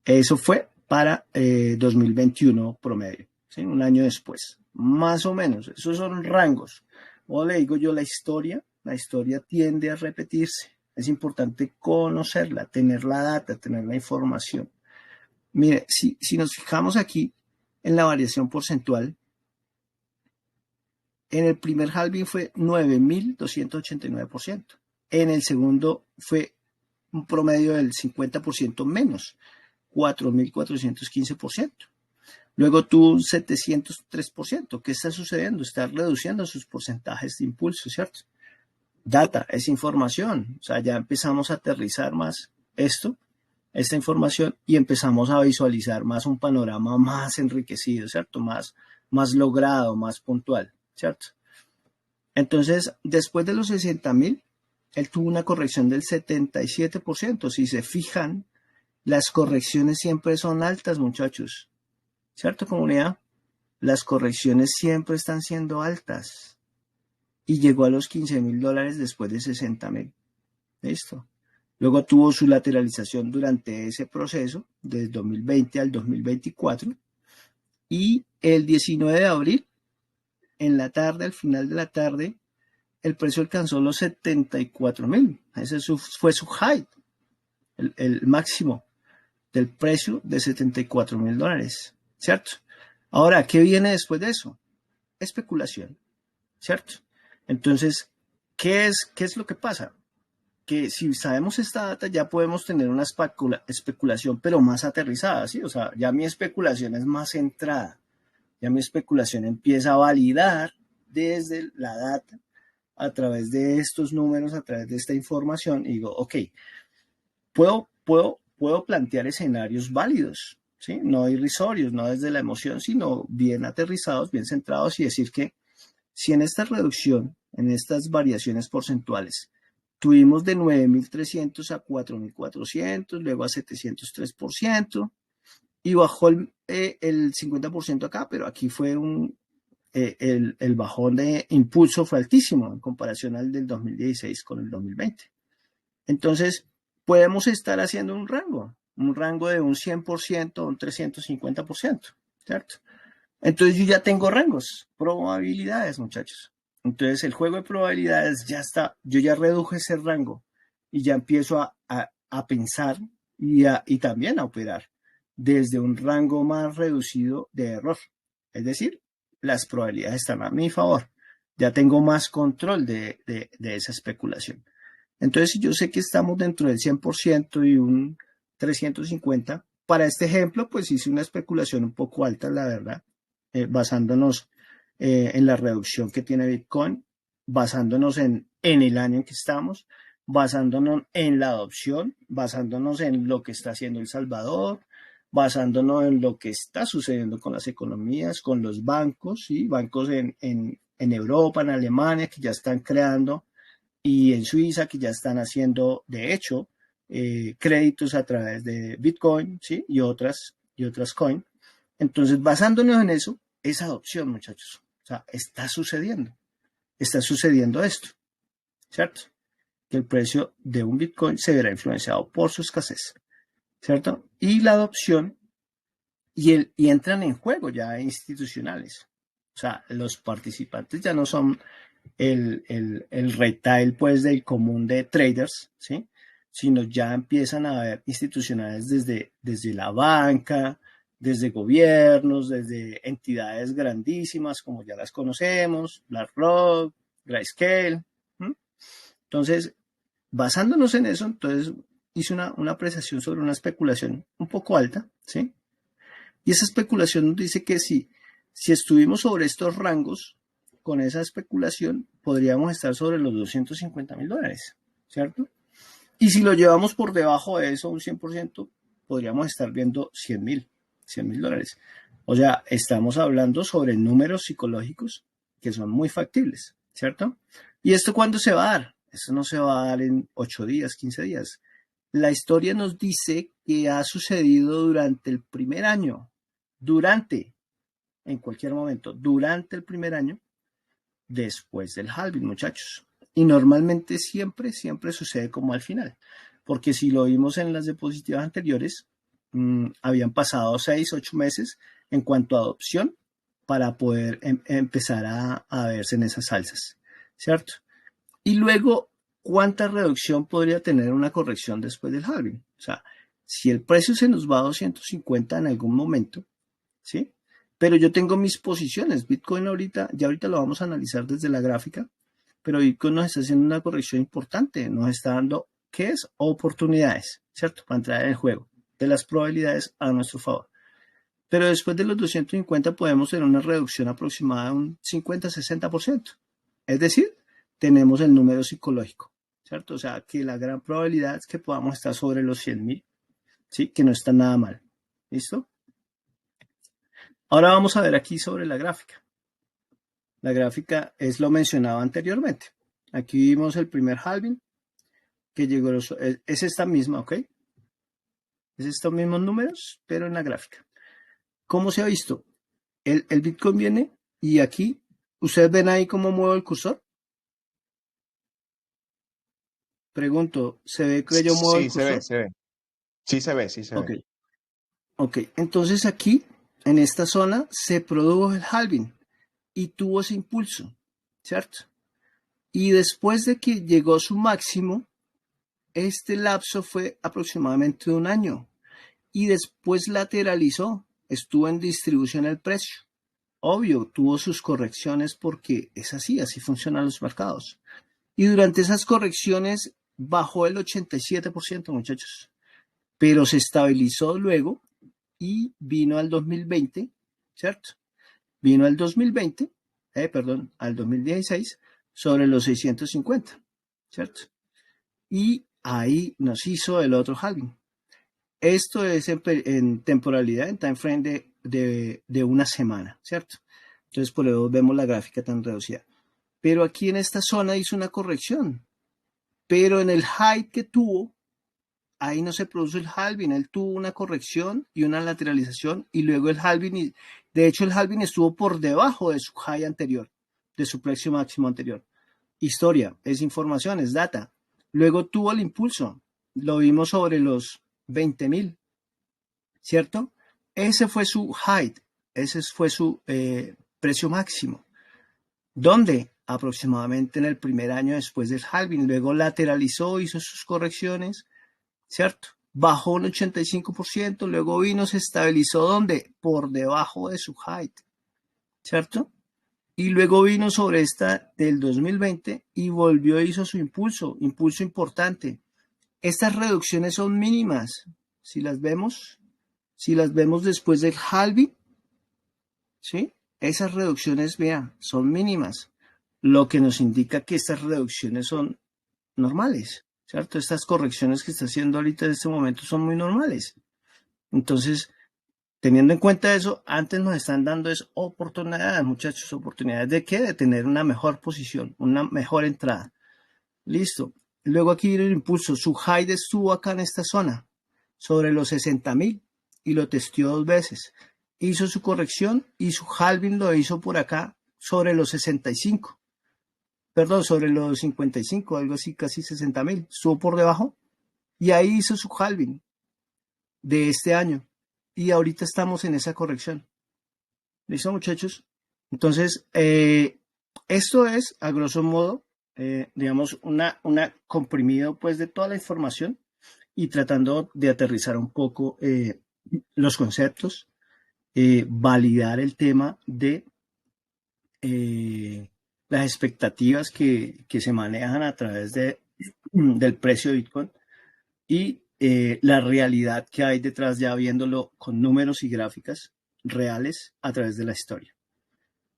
Eso fue para 2021 promedio, ¿sí? Un año después, más o menos. Esos son rangos. O le digo yo, la historia tiende a repetirse. Es importante conocerla, tener la data, tener la información. Mire, si nos fijamos aquí en la variación porcentual, en el primer halving fue 9.289%. En el segundo fue un promedio del 50% menos, 4.415%. Luego tuvo un 703%. ¿Qué está sucediendo? Está reduciendo sus porcentajes de impulso, ¿cierto? Data, es información. O sea, ya empezamos a aterrizar más esta información, y empezamos a visualizar más un panorama más enriquecido, ¿cierto? Más logrado, más puntual, ¿cierto? Entonces, después de los 60.000, él tuvo una corrección del 77%. Si se fijan, las correcciones siempre son altas, muchachos. ¿Cierto, comunidad? Las correcciones siempre están siendo altas. Y llegó a los $15.000 después de 60.000. Listo. Luego tuvo su lateralización durante ese proceso, del 2020 al 2024. Y el 19 de abril, en la tarde, al final de la tarde, el precio alcanzó los 74.000. Ese fue su high, el máximo del precio de $74.000, ¿cierto? Ahora, ¿qué viene después de eso? Especulación, ¿cierto? Entonces, ¿qué es lo que pasa? Que si sabemos esta data, ya podemos tener una especulación, pero más aterrizada, ¿sí? O sea, ya mi especulación es más centrada. Ya mi especulación empieza a validar desde la data, a través de estos números, a través de esta información, y digo, ok, puedo plantear escenarios válidos, ¿sí? No irrisorios, no desde la emoción, sino bien aterrizados, bien centrados, y decir que si en esta reducción, en estas variaciones porcentuales, tuvimos de 9.300 a 4.400, luego a 703%, y bajó el 50% acá, pero aquí fue el bajón de impulso fue altísimo en comparación al del 2016 con el 2020. Entonces, podemos estar haciendo un rango de un 100% a un 350%, ¿cierto? Entonces yo ya tengo rangos, probabilidades, muchachos. Entonces el juego de probabilidades ya está, yo ya reduje ese rango y ya empiezo a pensar y también a operar desde un rango más reducido de error. Es decir, las probabilidades están a mi favor. Ya tengo más control de esa especulación. Entonces, si yo sé que estamos dentro del 100% y un 350, para este ejemplo, pues hice una especulación un poco alta, la verdad, basándonos en la reducción que tiene Bitcoin, basándonos en el año en que estamos, basándonos en la adopción, basándonos en lo que está haciendo El Salvador, basándonos en lo que está sucediendo con las economías, con los bancos, ¿sí? Bancos en Europa, en Alemania, que ya están creando, y en Suiza, que ya están haciendo, de hecho, créditos a través de Bitcoin, ¿sí? y otras coins. Entonces, basándonos en eso, es adopción, muchachos. O sea, está sucediendo esto, ¿cierto? Que el precio de un Bitcoin se verá influenciado por su escasez, ¿cierto? Y la adopción, y entran en juego ya institucionales. O sea, los participantes ya no son el retail, pues, del común de traders, ¿sí? Sino ya empiezan a haber institucionales desde la banca, desde gobiernos, desde entidades grandísimas, como ya las conocemos, BlackRock, Grayscale. ¿Mm? Entonces, basándonos en eso, entonces hice una apreciación sobre una especulación un poco alta, ¿sí? Y esa especulación nos dice que si estuvimos sobre estos rangos, con esa especulación podríamos estar sobre los $250.000, ¿cierto? Y si lo llevamos por debajo de eso, un 100%, podríamos estar viendo 100 mil dólares. O sea, estamos hablando sobre números psicológicos que son muy factibles, ¿cierto? ¿Y esto cuándo se va a dar? Esto no se va a dar en 8 días, 15 días. La historia nos dice que ha sucedido durante el primer año, en cualquier momento, durante el primer año, después del halving, muchachos. Y normalmente siempre sucede como al final. Porque si lo vimos en las diapositivas anteriores, habían pasado 6, 8 meses en cuanto a adopción para poder empezar a verse en esas alzas, ¿cierto? Y luego, ¿cuánta reducción podría tener una corrección después del halving? O sea, si el precio se nos va a 250 en algún momento, ¿sí? Pero yo tengo mis posiciones. Bitcoin ahorita, ya ahorita lo vamos a analizar desde la gráfica, pero Bitcoin nos está haciendo una corrección importante, nos está dando, ¿qué es? Oportunidades, ¿cierto? Para entrar en el juego, de las probabilidades a nuestro favor. Pero después de los 250 podemos tener una reducción aproximada de un 50-60%. Es decir, tenemos el número psicológico, ¿cierto? O sea, que la gran probabilidad es que podamos estar sobre los 100.000, ¿sí? Que no está nada mal. ¿Listo? Ahora vamos a ver aquí sobre la gráfica. La gráfica es lo mencionado anteriormente. Aquí vimos el primer halving, que llegó, es esta misma, ¿ok? Es estos mismos números, pero en la gráfica. ¿Cómo se ha visto? El Bitcoin viene y aquí, ¿ustedes ven ahí cómo muevo el cursor? Pregunto, ¿se ve que yo muevo el Sí, se ve, cursor? se ve. Sí se ve, sí se Ok, ve. ok. Entonces aquí, en esta zona, se produjo el halving y tuvo ese impulso, ¿cierto? Y después de que llegó su máximo, este lapso fue aproximadamente de un año y después lateralizó, estuvo en distribución el precio. Obvio, tuvo sus correcciones porque es así, así funcionan los mercados. Y durante esas correcciones bajó el 87%, muchachos, pero se estabilizó luego y vino al 2020, ¿cierto? Vino al 2020, perdón, al 2016 sobre los 650, ¿cierto? Y ahí nos hizo el otro halving. Esto es en temporalidad, en time frame de una semana, ¿cierto? Entonces por eso vemos la gráfica tan reducida. Pero aquí en esta zona hizo una corrección. Pero en el high que tuvo, ahí no se produjo el halving. Él tuvo una corrección y una lateralización y luego el halving. De hecho, el halving estuvo por debajo de su high anterior, de su precio máximo anterior. Historia, es información, es data. Luego tuvo el impulso. Lo vimos sobre los 20.000, ¿cierto? Ese fue su height, ese fue su precio máximo. ¿Dónde? Aproximadamente en el primer año después del halving. Luego lateralizó, hizo sus correcciones, ¿cierto? Bajó un 85%, luego vino, se estabilizó ¿dónde? Por debajo de su height, ¿cierto? Y luego vino sobre esta del 2020 y volvió, hizo su impulso importante. Estas reducciones son mínimas, si las vemos, después del halving, ¿sí? Esas reducciones, vean, son mínimas, lo que nos indica que estas reducciones son normales, ¿cierto? Estas correcciones que está haciendo ahorita en este momento son muy normales. Entonces, teniendo en cuenta eso, antes nos están dando es oportunidades, muchachos, oportunidades de qué? De tener una mejor posición, una mejor entrada. Listo. Luego aquí viene el impulso. Su high estuvo acá en esta zona, sobre los 60.000 y lo testeó 2 veces. Hizo su corrección y su halving lo hizo por acá sobre los 65. Perdón, sobre los 55, algo así, casi 60.000. Estuvo por debajo y ahí hizo su halving de este año. Y ahorita estamos en esa corrección. ¿Listo, muchachos? Entonces, esto es, a grosso modo, digamos, una comprimido pues de toda la información y tratando de aterrizar un poco los conceptos, validar el tema de las expectativas que se manejan a través del precio de Bitcoin y la realidad que hay detrás, ya viéndolo con números y gráficas reales a través de la historia.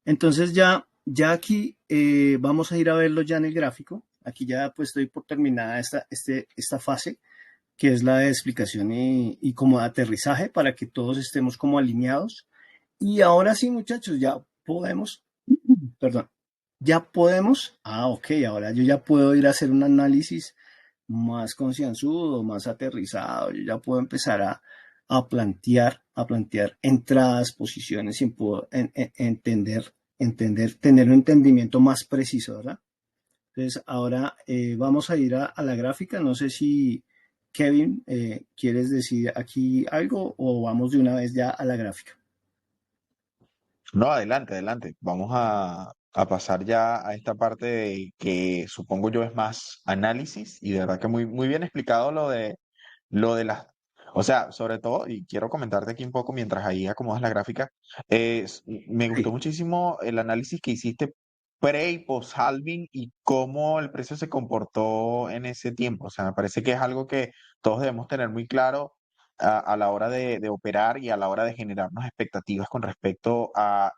Entonces ya aquí vamos a ir a verlo ya en el gráfico aquí ya pues estoy por terminada esta fase, que es la de explicación y como de aterrizaje para que todos estemos como alineados. Y ahora sí, muchachos, ya podemos, perdón, ya podemos, ok, ahora yo ya puedo ir a hacer un análisis más concienzudo, más aterrizado, yo ya puedo empezar a plantear entradas, posiciones, y puedo tener un entendimiento más preciso, ¿verdad? Entonces, ahora vamos a ir a la gráfica. No sé si Kevin, ¿quieres decir aquí algo o vamos de una vez ya a la gráfica? No, adelante, adelante. Vamos a pasar ya a esta parte que supongo yo es más análisis y de verdad que muy, muy bien explicado lo de las, o sea, sobre todo, y quiero comentarte aquí un poco mientras ahí acomodas la gráfica, me gustó Sí. muchísimo el análisis que hiciste pre y post halving y cómo el precio se comportó en ese tiempo. O sea, me parece que es algo que todos debemos tener muy claro a la hora de operar y a la hora de generarnos expectativas con respecto al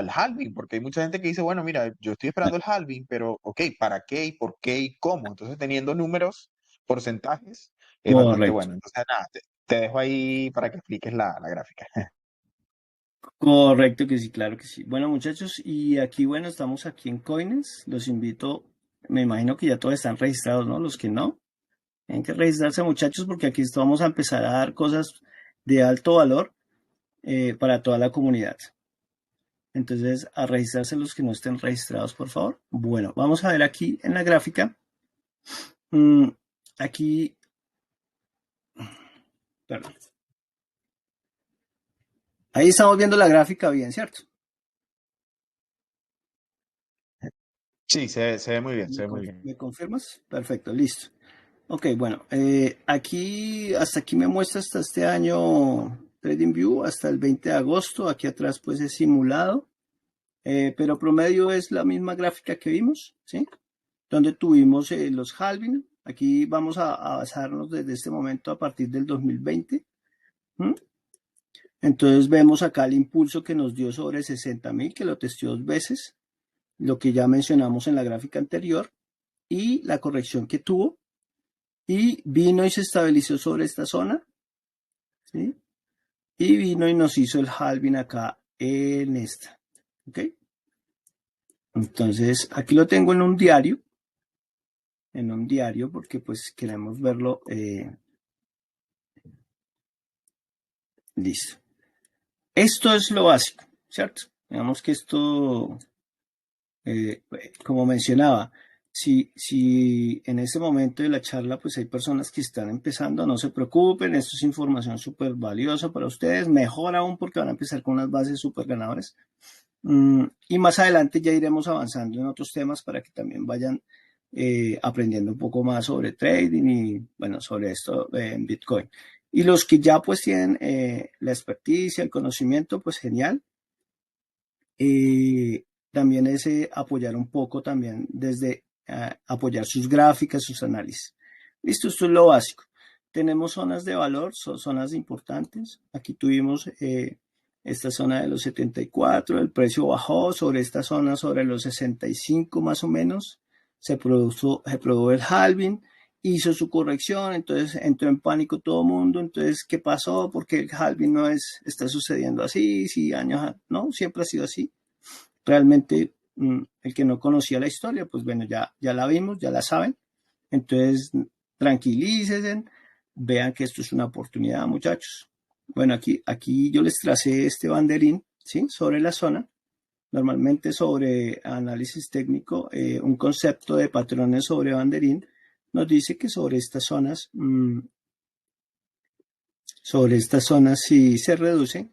halving, porque hay mucha gente que dice, bueno, mira, yo estoy esperando el halving, pero, ok, ¿para qué y por qué y cómo? Entonces, teniendo números, porcentajes, es bastante Correcto, bueno. Entonces, nada, te dejo ahí para que expliques la gráfica. correcto que sí, claro que sí. Bueno, muchachos, y aquí, bueno, estamos aquí en Coines. Los invito, me imagino que ya todos están registrados, ¿no? Los que no, tienen que registrarse, muchachos, porque aquí vamos a empezar a dar cosas de alto valor para toda la comunidad. Entonces, a registrarse los que no estén registrados, por favor. Bueno, vamos a ver aquí en la gráfica. Mm, aquí, perdón. Ahí estamos viendo la gráfica bien, ¿cierto? Sí, se ve muy bien, se ¿Me, ve muy bien. me confirmas? Perfecto, listo. Ok, bueno, aquí, hasta aquí me muestra hasta este año TradingView, hasta el 20 de agosto. Aquí atrás, pues es simulado, pero promedio es la misma gráfica que vimos, ¿sí? Donde tuvimos los halving. Aquí vamos a basarnos desde este momento a partir del 2020. ¿Mm? Entonces vemos acá el impulso que nos dio sobre 60.000, que lo testeó 2 veces, lo que ya mencionamos en la gráfica anterior, y la corrección que tuvo, y vino y se estabilizó sobre esta zona, ¿sí? Y vino y nos hizo el halving acá en esta, ¿ok? Entonces aquí lo tengo en un diario porque pues queremos verlo, listo. Esto es lo básico, ¿cierto? Digamos que esto, como mencionaba, si en ese momento de la charla pues hay personas que están empezando, no se preocupen, esto es información súper valiosa para ustedes, mejor aún porque van a empezar con unas bases súper ganadoras. Y más adelante ya iremos avanzando en otros temas para que también vayan aprendiendo un poco más sobre trading y bueno, sobre esto en Bitcoin. Y los que ya pues tienen la experticia, el conocimiento, pues genial. También es apoyar un poco también desde apoyar sus gráficas, sus análisis. Listo, esto es lo básico. Tenemos zonas de valor, son zonas importantes. Aquí tuvimos esta zona de los 74, el precio bajó sobre esta zona, sobre los 65 más o menos. Se produjo el halving, hizo su corrección, entonces entró en pánico todo el mundo. Entonces, ¿qué pasó? Porque el halving no está sucediendo así, si años, no, siempre ha sido así. Realmente, el que no conocía la historia, pues bueno, ya la vimos, ya la saben. Entonces, tranquilícense, vean que esto es una oportunidad, muchachos. Bueno, aquí yo les tracé este banderín, ¿sí? Sobre la zona. Normalmente sobre análisis técnico, un concepto de patrones sobre banderín nos dice que sobre estas zonas si se reduce,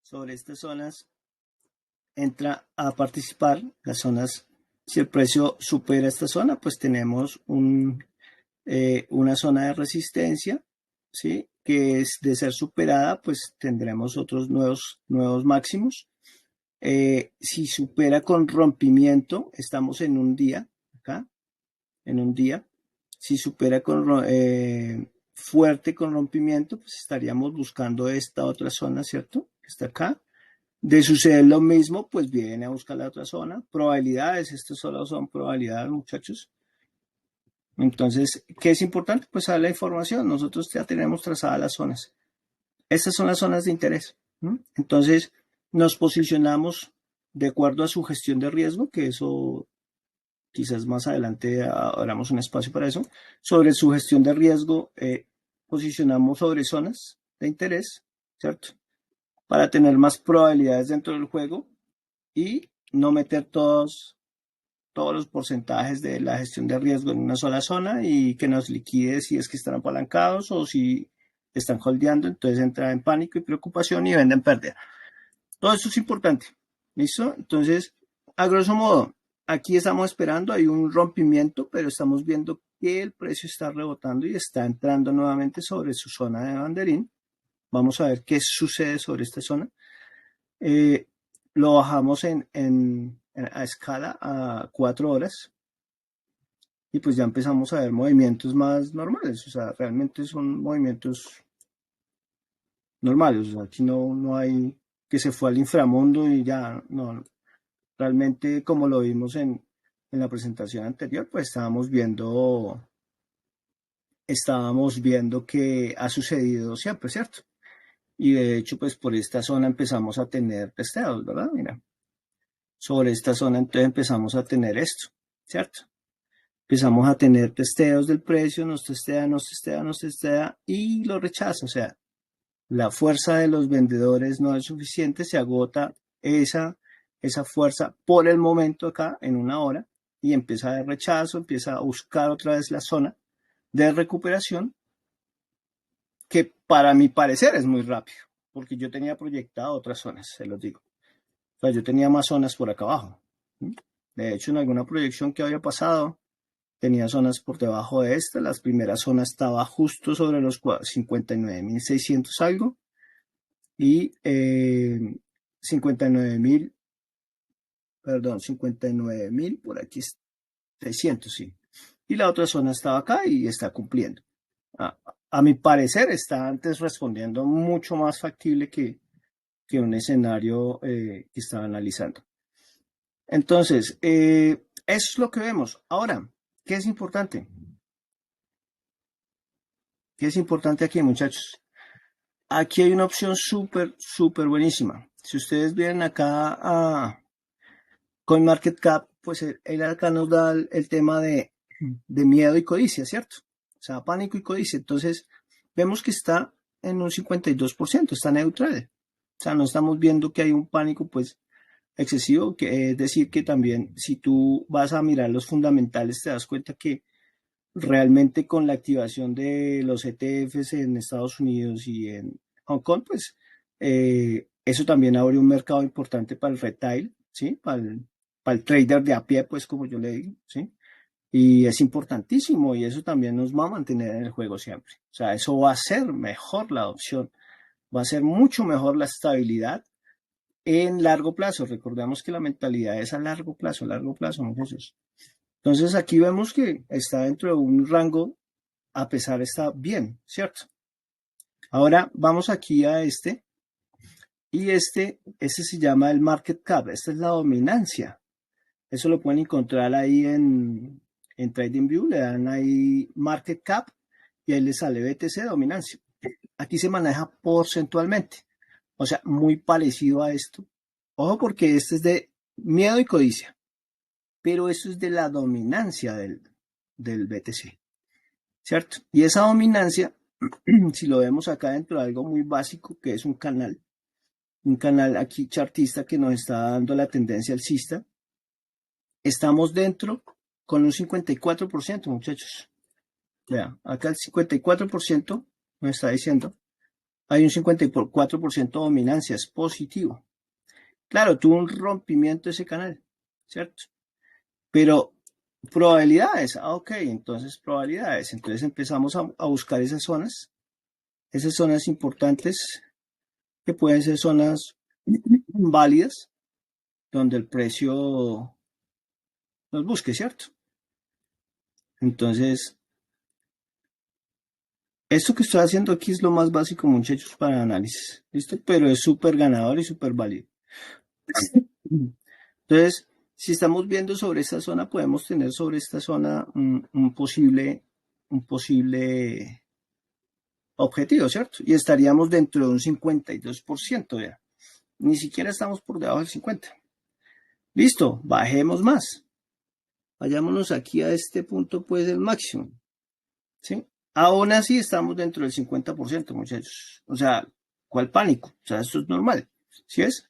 sobre estas zonas entra a participar las zonas. Si el precio supera esta zona, pues tenemos una zona de resistencia, ¿sí? Que es de ser superada, pues tendremos otros nuevos máximos. Si supera con rompimiento, estamos en un día, acá, en un día. Si supera fuerte con rompimiento, pues estaríamos buscando esta otra zona, ¿cierto? Que está acá. De suceder lo mismo, pues viene a buscar la otra zona. Probabilidades, esto solo son probabilidades, muchachos. Entonces, ¿qué es importante? Pues a la información. Nosotros ya tenemos trazadas las zonas. Estas son las zonas de interés. Entonces, nos posicionamos de acuerdo a su gestión de riesgo, que eso quizás más adelante abramos un espacio para eso. Sobre su gestión de riesgo, posicionamos sobre zonas de interés, ¿cierto? Para tener más probabilidades dentro del juego y no meter todos los porcentajes de la gestión de riesgo en una sola zona y que nos liquide si es que están apalancados o si están holdeando, entonces entra en pánico y preocupación y venden pérdida. Todo esto es importante. ¿Listo? Entonces, a grosso modo, aquí estamos esperando, hay un rompimiento, pero estamos viendo que el precio está rebotando y está entrando nuevamente sobre su zona de banderín. Vamos a ver qué sucede sobre esta zona. Lo bajamos a escala a 4 horas y pues ya empezamos a ver movimientos más normales, o sea, realmente son movimientos normales, o sea, aquí no hay que se fue al inframundo y ya, no, realmente como lo vimos en la presentación anterior, pues estábamos viendo que ha sucedido siempre, ¿cierto? Y de hecho, pues por esta zona empezamos a tener testeos, ¿verdad? Mira, sobre esta zona entonces empezamos a tener esto, ¿cierto? Empezamos a tener testeos del precio, nos testea y lo rechaza. O sea, la fuerza de los vendedores no es suficiente, se agota esa fuerza por el momento acá en una hora y empieza el rechazo, empieza a buscar otra vez la zona de recuperación que para mi parecer es muy rápido, porque yo tenía proyectado otras zonas, se los digo. O sea, yo tenía más zonas por acá abajo. De hecho, en alguna proyección que había pasado, tenía zonas por debajo de esta. La primera zona estaba justo sobre los 59.600 algo. Y 59.000, perdón, 59.000, por aquí 600, sí. Y la otra zona estaba acá y está cumpliendo. A mi parecer está antes respondiendo mucho más factible que un escenario que estaba analizando. Entonces, eso es lo que vemos. Ahora, ¿qué es importante? ¿Qué es importante aquí, muchachos? Aquí hay una opción súper buenísima. Si ustedes vienen acá a CoinMarketCap, pues él acá nos da el tema de miedo y codicia, ¿cierto? O sea, pánico y codicia. Entonces, vemos que está en un 52%, está neutral. O sea, no estamos viendo que hay un pánico, pues, excesivo, que es decir, que también si tú vas a mirar los fundamentales, te das cuenta que realmente con la activación de los ETFs en Estados Unidos y en Hong Kong, pues eso también abre un mercado importante para el retail, ¿sí? Para el trader de a pie, pues como yo le digo, ¿sí? Y es importantísimo y eso también nos va a mantener en el juego siempre. O sea, eso va a ser mejor la adopción, va a ser mucho mejor la estabilidad en largo plazo. Recordemos que la mentalidad es a largo plazo, muchachos. Entonces aquí vemos que está dentro de un rango, a pesar está bien, ¿cierto? Ahora vamos aquí a este, y este se llama el market cap, esta es la dominancia. Eso lo pueden encontrar ahí en TradingView, le dan ahí market cap y ahí le sale BTC dominancia. Aquí se maneja porcentualmente, o sea, muy parecido a esto. Ojo porque este es de miedo y codicia, pero eso es de la dominancia del BTC, ¿cierto? Y esa dominancia, si lo vemos acá dentro de algo muy básico, que es un canal aquí chartista que nos está dando la tendencia alcista, estamos dentro con un 54%, muchachos. Vean, acá el 54% nos está diciendo, hay un 54% de dominancia, es positivo. Claro, tuvo un rompimiento ese canal, ¿cierto? Pero probabilidades, ok, entonces probabilidades. Entonces empezamos a buscar esas zonas importantes que pueden ser zonas válidas donde el precio nos busque, ¿cierto? Entonces, esto que estoy haciendo aquí es lo más básico, muchachos, para análisis, ¿listo? Pero es súper ganador y súper válido. Entonces, si estamos viendo sobre esta zona, podemos tener sobre esta zona un posible objetivo, ¿cierto? Y estaríamos dentro de un 52% ya. Ni siquiera estamos por debajo del 50%. Listo, bajemos más. Vayámonos aquí a este punto, pues, el máximo. ¿Sí? Aún así estamos dentro del 50%, muchachos. O sea, ¿cuál pánico? O sea, esto es normal. ¿Sí es?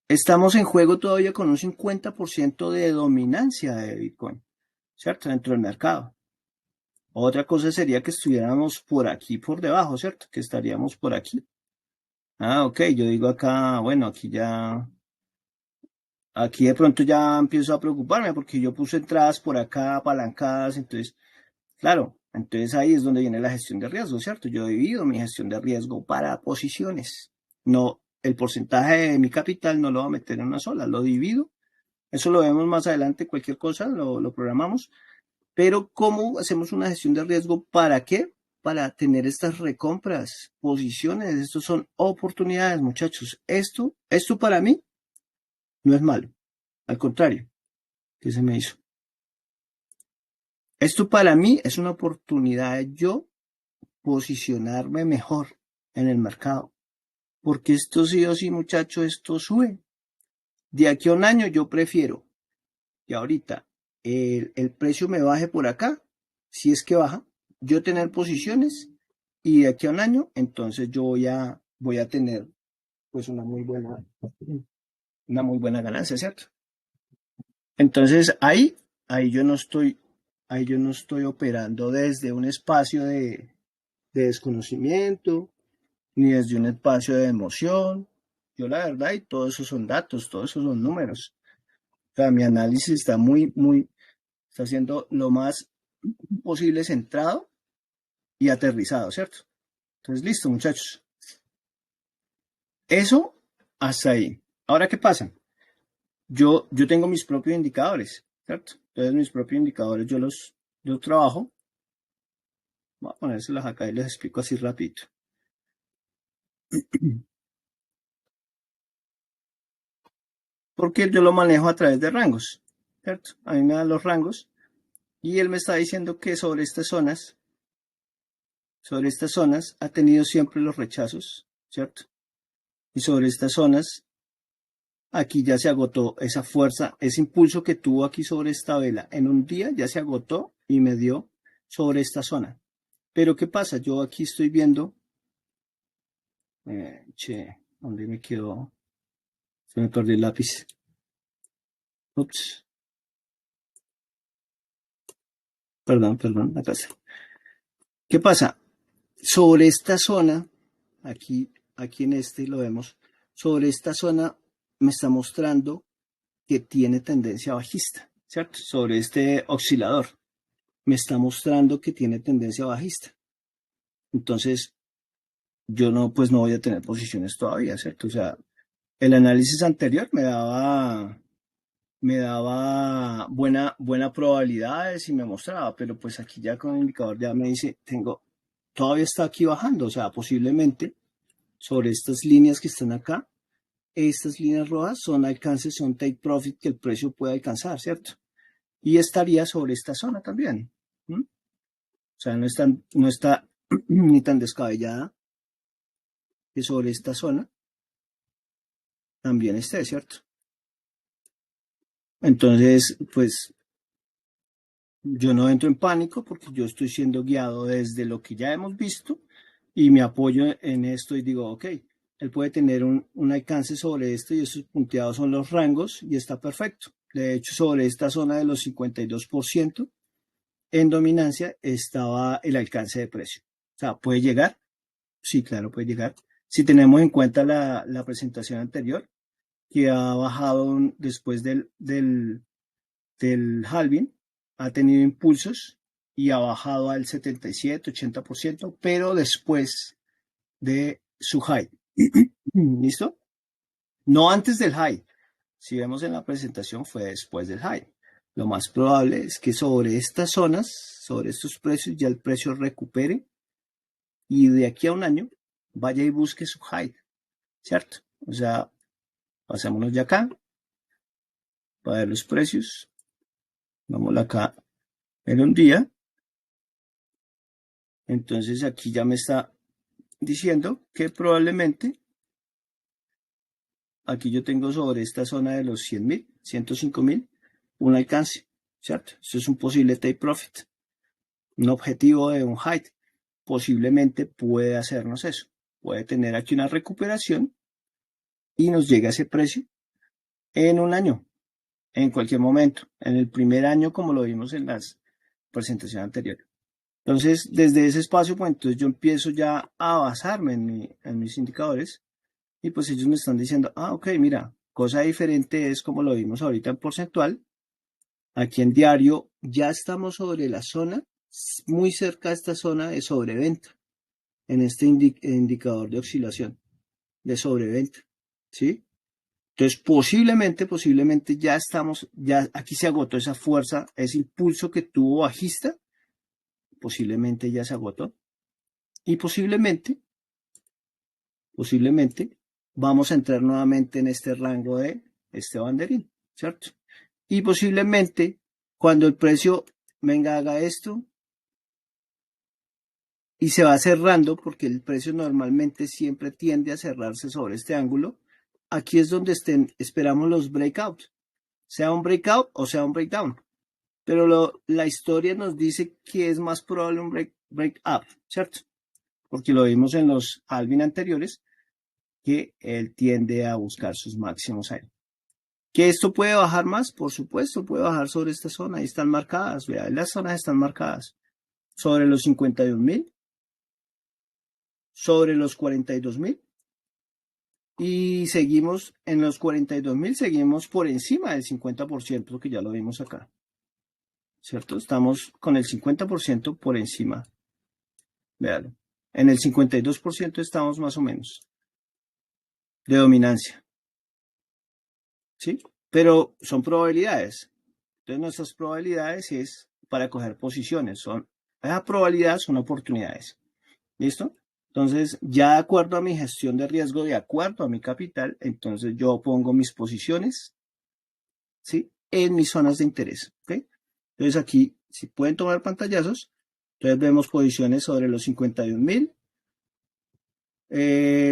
Estamos en juego todavía con un 50% de dominancia de Bitcoin, ¿cierto? Dentro del mercado. Otra cosa sería que estuviéramos por aquí, por debajo, ¿cierto? Que estaríamos por aquí. Ah, ok, yo digo acá, bueno, aquí de pronto ya empiezo a preocuparme porque yo puse entradas por acá, apalancadas, entonces, claro, entonces ahí es donde viene la gestión de riesgo, ¿cierto? Yo he dividido mi gestión de riesgo para posiciones. No, el porcentaje de mi capital no lo voy a meter en una sola, lo divido. Eso lo vemos más adelante, cualquier cosa, lo programamos. Pero ¿cómo hacemos una gestión de riesgo? ¿Para qué? Para tener estas recompras, posiciones. Estos son oportunidades, muchachos. Esto para mí no es malo. Al contrario, ¿qué se me hizo? Esto para mí es una oportunidad de yo posicionarme mejor en el mercado. Porque esto sí o sí, muchachos, esto sube. De aquí a un año yo prefiero que ahorita el precio me baje por acá, si es que baja, yo tener posiciones y de aquí a un año, entonces yo voy a tener pues una muy buena ganancia, ¿cierto? Entonces ahí ahí yo no estoy operando desde un espacio de desconocimiento, ni desde un espacio de emoción. Yo la verdad, y todos esos son datos, todos esos son números. O sea, mi análisis está siendo lo más posible centrado y aterrizado, ¿cierto? Entonces, listo, muchachos. Eso hasta ahí. Ahora, ¿qué pasa? Yo tengo mis propios indicadores, ¿cierto? Entonces, mis propios indicadores yo trabajo. Voy a ponérselos acá y les explico así rapidito. Porque yo lo manejo a través de rangos, ¿cierto? A mí me dan los rangos y él me está diciendo que sobre estas zonas ha tenido siempre los rechazos, ¿cierto? Y sobre estas zonas aquí ya se agotó esa fuerza, ese impulso que tuvo aquí sobre esta vela. En un día ya se agotó y me dio sobre esta zona. Pero ¿qué pasa? Yo aquí estoy viendo, ¿dónde me quedó? Se me perdió el lápiz. Ups, perdón, acá está. ¿Qué pasa? Sobre esta zona, aquí en este lo vemos, sobre esta zona me está mostrando que tiene tendencia bajista, ¿cierto? Sobre este oscilador me está mostrando que tiene tendencia bajista. Entonces, yo no, pues no voy a tener posiciones todavía, ¿cierto? O sea, el análisis anterior me daba buena probabilidades y me mostraba, pero pues aquí ya con el indicador ya me dice, todavía está aquí bajando, o sea, posiblemente sobre estas líneas que están acá, estas líneas rojas son alcances, son take profit que el precio puede alcanzar, ¿cierto? Y estaría sobre esta zona también. ¿Mm? O sea, no está ni tan descabellada que sobre esta zona también esté, ¿cierto? Entonces, pues yo no entro en pánico porque yo estoy siendo guiado desde lo que ya hemos visto y me apoyo en esto y digo, ok, él puede tener un alcance sobre esto y estos punteados son los rangos y está perfecto. De hecho, sobre esta zona de los 52% en dominancia estaba el alcance de precio. O sea, ¿puede llegar? Sí, claro, puede llegar. Si tenemos en cuenta la presentación anterior, que ha bajado después del halving, ha tenido impulsos y ha bajado al 77-80%, pero después de su high. ¿Listo? No antes del high. Si vemos en la presentación, fue después del high. Lo más probable es que sobre estas zonas, sobre estos precios, ya el precio recupere y de aquí a un año vaya y busque su high, ¿cierto? O sea, Pasémonos ya acá para ver los precios. Vamos acá en un día. Entonces aquí ya me está diciendo que probablemente aquí yo tengo sobre esta zona de los 100.000, 105.000, un alcance, ¿cierto? Eso es un posible take profit, un objetivo de un height. Posiblemente puede hacernos eso. Puede tener aquí una recuperación y nos llega a ese precio en un año, en cualquier momento, en el primer año como lo vimos en las presentaciones anteriores. Entonces, desde ese espacio, pues entonces yo empiezo ya a basarme en mis indicadores y pues ellos me están diciendo, ok, mira, cosa diferente es como lo vimos ahorita en porcentual. Aquí en diario ya estamos sobre la zona, muy cerca de esta zona de sobreventa, en este indicador de oscilación, de sobreventa, ¿sí? Entonces, posiblemente ya estamos, ya aquí se agotó esa fuerza, ese impulso que tuvo bajista, posiblemente ya se agotó. Y posiblemente vamos a entrar nuevamente en este rango de este banderín, ¿cierto? Y posiblemente cuando el precio venga haga esto y se va cerrando, porque el precio normalmente siempre tiende a cerrarse sobre este ángulo, aquí es donde esperamos los breakouts, sea un breakout o sea un breakdown. Pero la historia nos dice que es más probable un breakup, ¿cierto? Porque lo vimos en los halving anteriores, que él tiende a buscar sus máximos ahí. ¿Que esto puede bajar más? Por supuesto, puede bajar sobre esta zona. Ahí están marcadas, vean, las zonas están marcadas. Sobre los 52.000, sobre los 42.000. Y seguimos en los 42.000, seguimos por encima del 50%, que ya lo vimos acá. ¿Cierto? Estamos con el 50% por encima. Véanlo. En el 52% estamos más o menos de dominancia. ¿Sí? Pero son probabilidades. Entonces nuestras probabilidades es para coger posiciones. Esas probabilidades son oportunidades. ¿Listo? Entonces, ya de acuerdo a mi gestión de riesgo, de acuerdo a mi capital, entonces yo pongo mis posiciones, ¿sí? En mis zonas de interés. ¿Ok? Entonces aquí, si pueden tomar pantallazos, entonces vemos posiciones sobre los 51.000,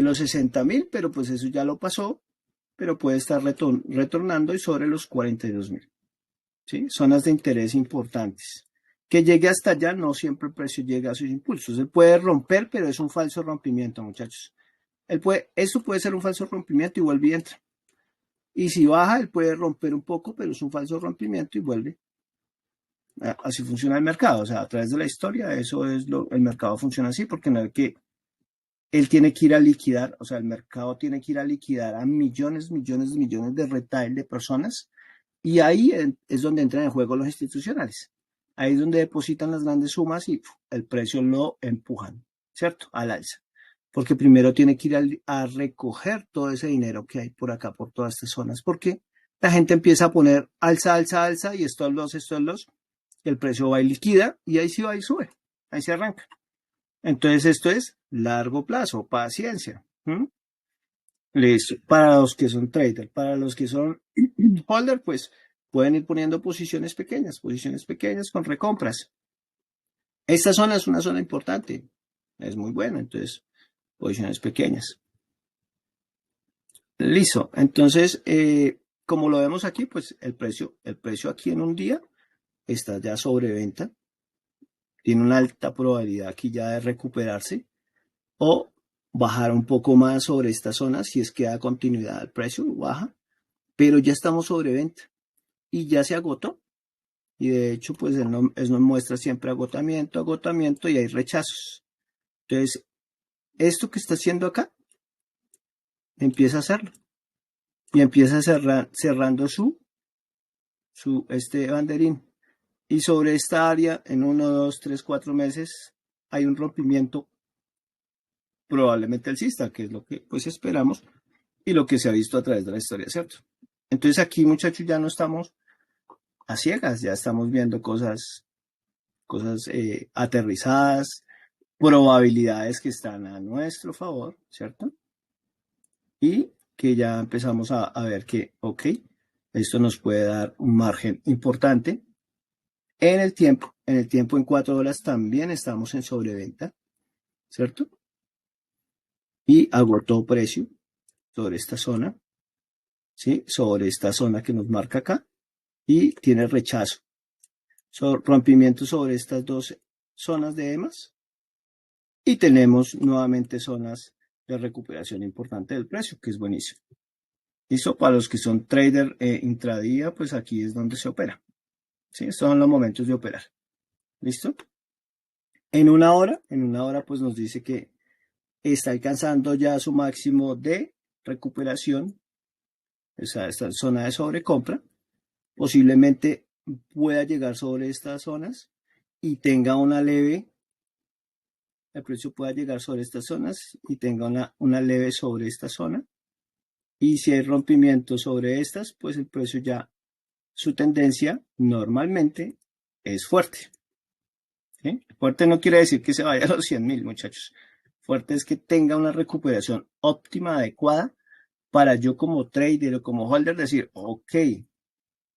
los 60.000, pero pues eso ya lo pasó, pero puede estar retornando y sobre los 42.000. ¿Sí? Zonas de interés importantes. Que llegue hasta allá, no siempre el precio llega a sus impulsos. Él puede romper, pero es un falso rompimiento, muchachos. Esto puede ser un falso rompimiento y vuelve y entra. Y si baja, él puede romper un poco, pero es un falso rompimiento y vuelve. Así funciona el mercado. O sea, a través de la historia, el mercado funciona así, porque no es que él tiene que ir a liquidar, o sea, el mercado tiene que ir a liquidar a millones de retail de personas. Y ahí es donde entran en juego los institucionales. Ahí es donde depositan las grandes sumas y el precio lo empujan, ¿cierto? Al alza. Porque primero tiene que ir a recoger todo ese dinero que hay por acá, por todas estas zonas. Porque la gente empieza a poner alza, y estos los, el precio va y liquida y ahí sí va y sube. Ahí se arranca. Entonces esto es largo plazo, paciencia. Listo. Para los que son traders, para los que son holder, pues pueden ir poniendo posiciones pequeñas con recompras. Esta zona es una zona importante, es muy buena, entonces posiciones pequeñas. Listo. Entonces, como lo vemos aquí, pues el precio aquí en un día está ya sobreventa, tiene una alta probabilidad aquí ya de recuperarse o bajar un poco más sobre esta zona si es que da continuidad al precio, baja, pero ya estamos sobreventa y ya se agotó. Y de hecho, pues él nos muestra siempre agotamiento y hay rechazos. Entonces, esto que está haciendo acá, empieza a hacerlo. Y empieza cerrando este banderín. Y sobre esta área, en 1, 2, 3, 4 meses, hay un rompimiento probablemente alcista, que es lo que pues esperamos y lo que se ha visto a través de la historia, ¿cierto? Entonces aquí, muchachos, ya no estamos a ciegas, ya estamos viendo cosas aterrizadas, probabilidades que están a nuestro favor, ¿cierto? Y que ya empezamos a ver que, ok, esto nos puede dar un margen importante. En el tiempo en 4 horas también estamos en sobreventa, ¿cierto? Y agotó precio sobre esta zona, ¿sí? Sobre esta zona que nos marca acá y tiene rechazo. Rompimiento sobre estas dos zonas de EMAS y tenemos nuevamente zonas de recuperación importante del precio, que es buenísimo. Listo, para los que son trader intradía, pues aquí es donde se opera. ¿Sí? Estos son los momentos de operar. ¿Listo? En una hora pues nos dice que está alcanzando ya su máximo de recuperación, o sea, esta zona de sobrecompra. Posiblemente pueda llegar sobre estas zonas y tenga una leve, el precio pueda llegar sobre estas zonas y tenga una leve sobre esta zona. Y si hay rompimiento sobre estas, pues el precio ya, su tendencia normalmente es fuerte. ¿Sí? Fuerte no quiere decir que se vaya a los 100.000, muchachos. Fuerte es que tenga una recuperación óptima, adecuada, para yo como trader o como holder decir, ok,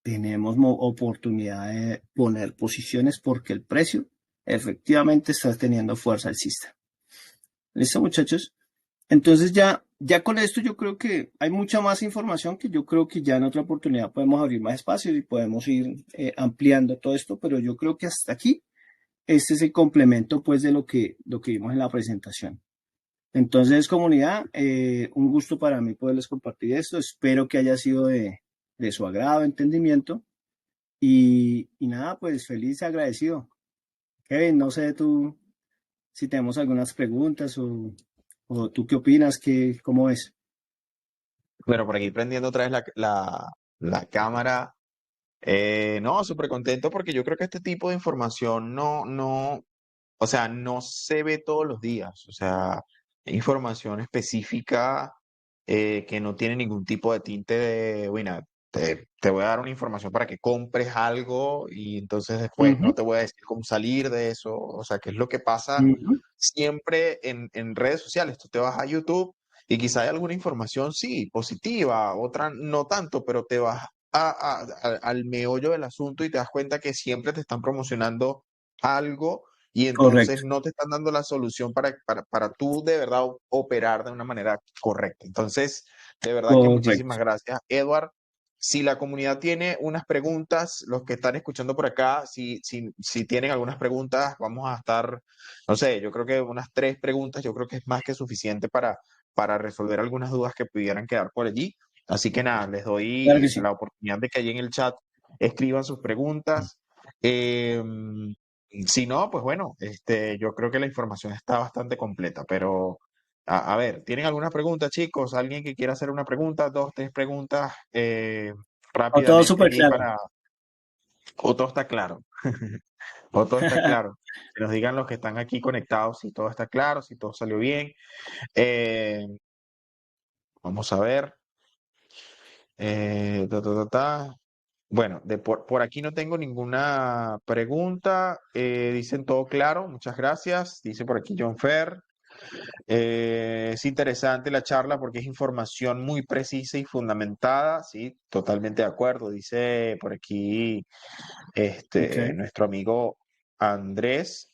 tenemos oportunidad de poner posiciones porque el precio efectivamente está teniendo fuerza alcista. ¿Listo, muchachos? Entonces ya con esto yo creo que hay mucha más información que yo creo que ya en otra oportunidad podemos abrir más espacios y podemos ir ampliando todo esto, pero yo creo que hasta aquí este es el complemento pues de lo que vimos en la presentación. Entonces, comunidad, un gusto para mí poderles compartir esto. Espero que haya sido de su agrado, entendimiento. Y nada, pues feliz, agradecido. Kevin, no sé tú si tenemos algunas preguntas o tú qué opinas, cómo ves. Bueno, por aquí prendiendo otra vez la cámara. No, súper contento porque yo creo que este tipo de información o sea, no se ve todos los días. O sea, información específica que no tiene ningún tipo de tinte de, bueno, te voy a dar una información para que compres algo y entonces después no Ujú, te voy a decir cómo salir de eso. O sea, que es lo que pasa ujú, siempre en redes sociales. Tú te vas a YouTube y quizá hay alguna información, sí, positiva, otra no tanto, pero te vas al meollo del asunto y te das cuenta que siempre te están promocionando algo y entonces correcto, no te están dando la solución para tú de verdad operar de una manera correcta. Entonces, de verdad que muchísimas correcto. gracias, Edward. Si la comunidad tiene unas preguntas, los que están escuchando por acá, si tienen algunas preguntas, vamos a estar, no sé, yo creo que unas 3 preguntas, yo creo que es más que suficiente para resolver algunas dudas que pudieran quedar por allí. Así que nada, les Claro que doy sí. la oportunidad de que allí en el chat escriban sus preguntas. Eh, si no, pues bueno, yo creo que la información está bastante completa, pero a ver, ¿tienen alguna pregunta, chicos? ¿Alguien que quiera hacer una pregunta? 2, 3 preguntas O todo rápidamente súper allí claro. para... O todo está claro, o todo está claro. Que nos digan los que están aquí conectados si todo está claro, si todo salió bien. Eh, vamos a ver. Ta, ta, ta, ta. Bueno, por aquí no tengo ninguna pregunta. Dicen todo claro, muchas gracias. Dice por aquí John Fer. Es interesante la charla porque es información muy precisa y fundamentada, sí, totalmente de acuerdo. Dice por aquí Ok. nuestro amigo Andrés.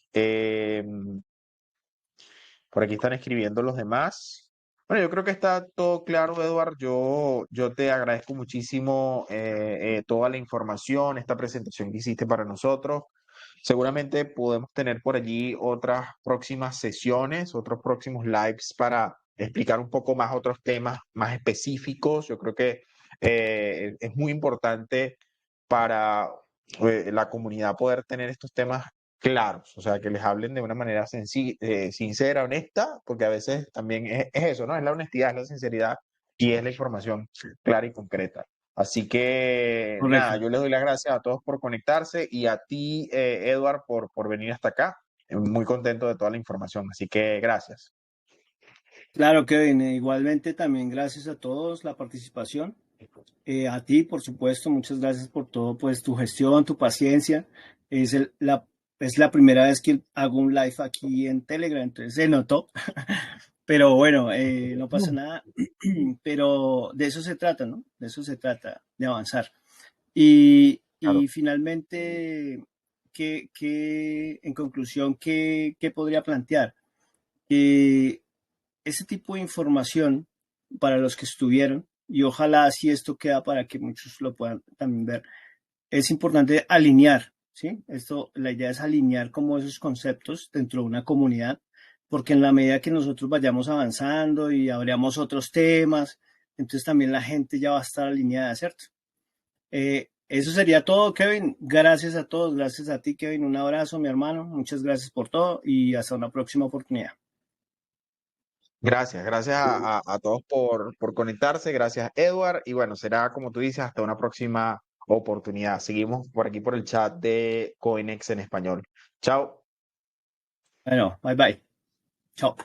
Por aquí están escribiendo los demás. Bueno, yo creo que está todo claro, Eduard. Yo te agradezco muchísimo toda la información, esta presentación que hiciste para nosotros. Seguramente podemos tener por allí otras próximas sesiones, otros próximos lives para explicar un poco más otros temas más específicos. Yo creo que es muy importante para la comunidad poder tener estos temas claros, o sea, que les hablen de una manera sincera, honesta, porque a veces también es eso, ¿no? Es la honestidad, es la sinceridad y es la información clara y concreta. Así que nada, Correcto. yo les doy las gracias a todos por conectarse y a ti, Edward, por venir hasta acá. Muy contento de toda la información, así que gracias. Claro, Kevin. Igualmente también gracias a todos la participación. A ti, por supuesto, muchas gracias por todo, pues tu gestión, tu paciencia. Es la primera vez que hago un live aquí en Telegram, entonces se notó. Pero bueno, no pasa nada. Pero de eso se trata, ¿no? De eso se trata, de avanzar. Claro. Y finalmente, en conclusión, ¿qué podría plantear? Que ese tipo de información para los que estuvieron, y ojalá si esto queda para que muchos lo puedan también ver, es importante alinear, ¿sí? La idea es alinear como esos conceptos dentro de una comunidad, porque en la medida que nosotros vayamos avanzando y abramos otros temas, entonces también la gente ya va a estar alineada, ¿cierto? Eso sería todo, Kevin. Gracias a todos, gracias a ti, Kevin. Un abrazo, mi hermano. Muchas gracias por todo y hasta una próxima oportunidad. Gracias, gracias a todos por conectarse, gracias Edward, y bueno, será como tú dices, hasta una próxima oportunidad. Seguimos por aquí por el chat de Coinex en español. Chao. Bueno, bye bye. Chao.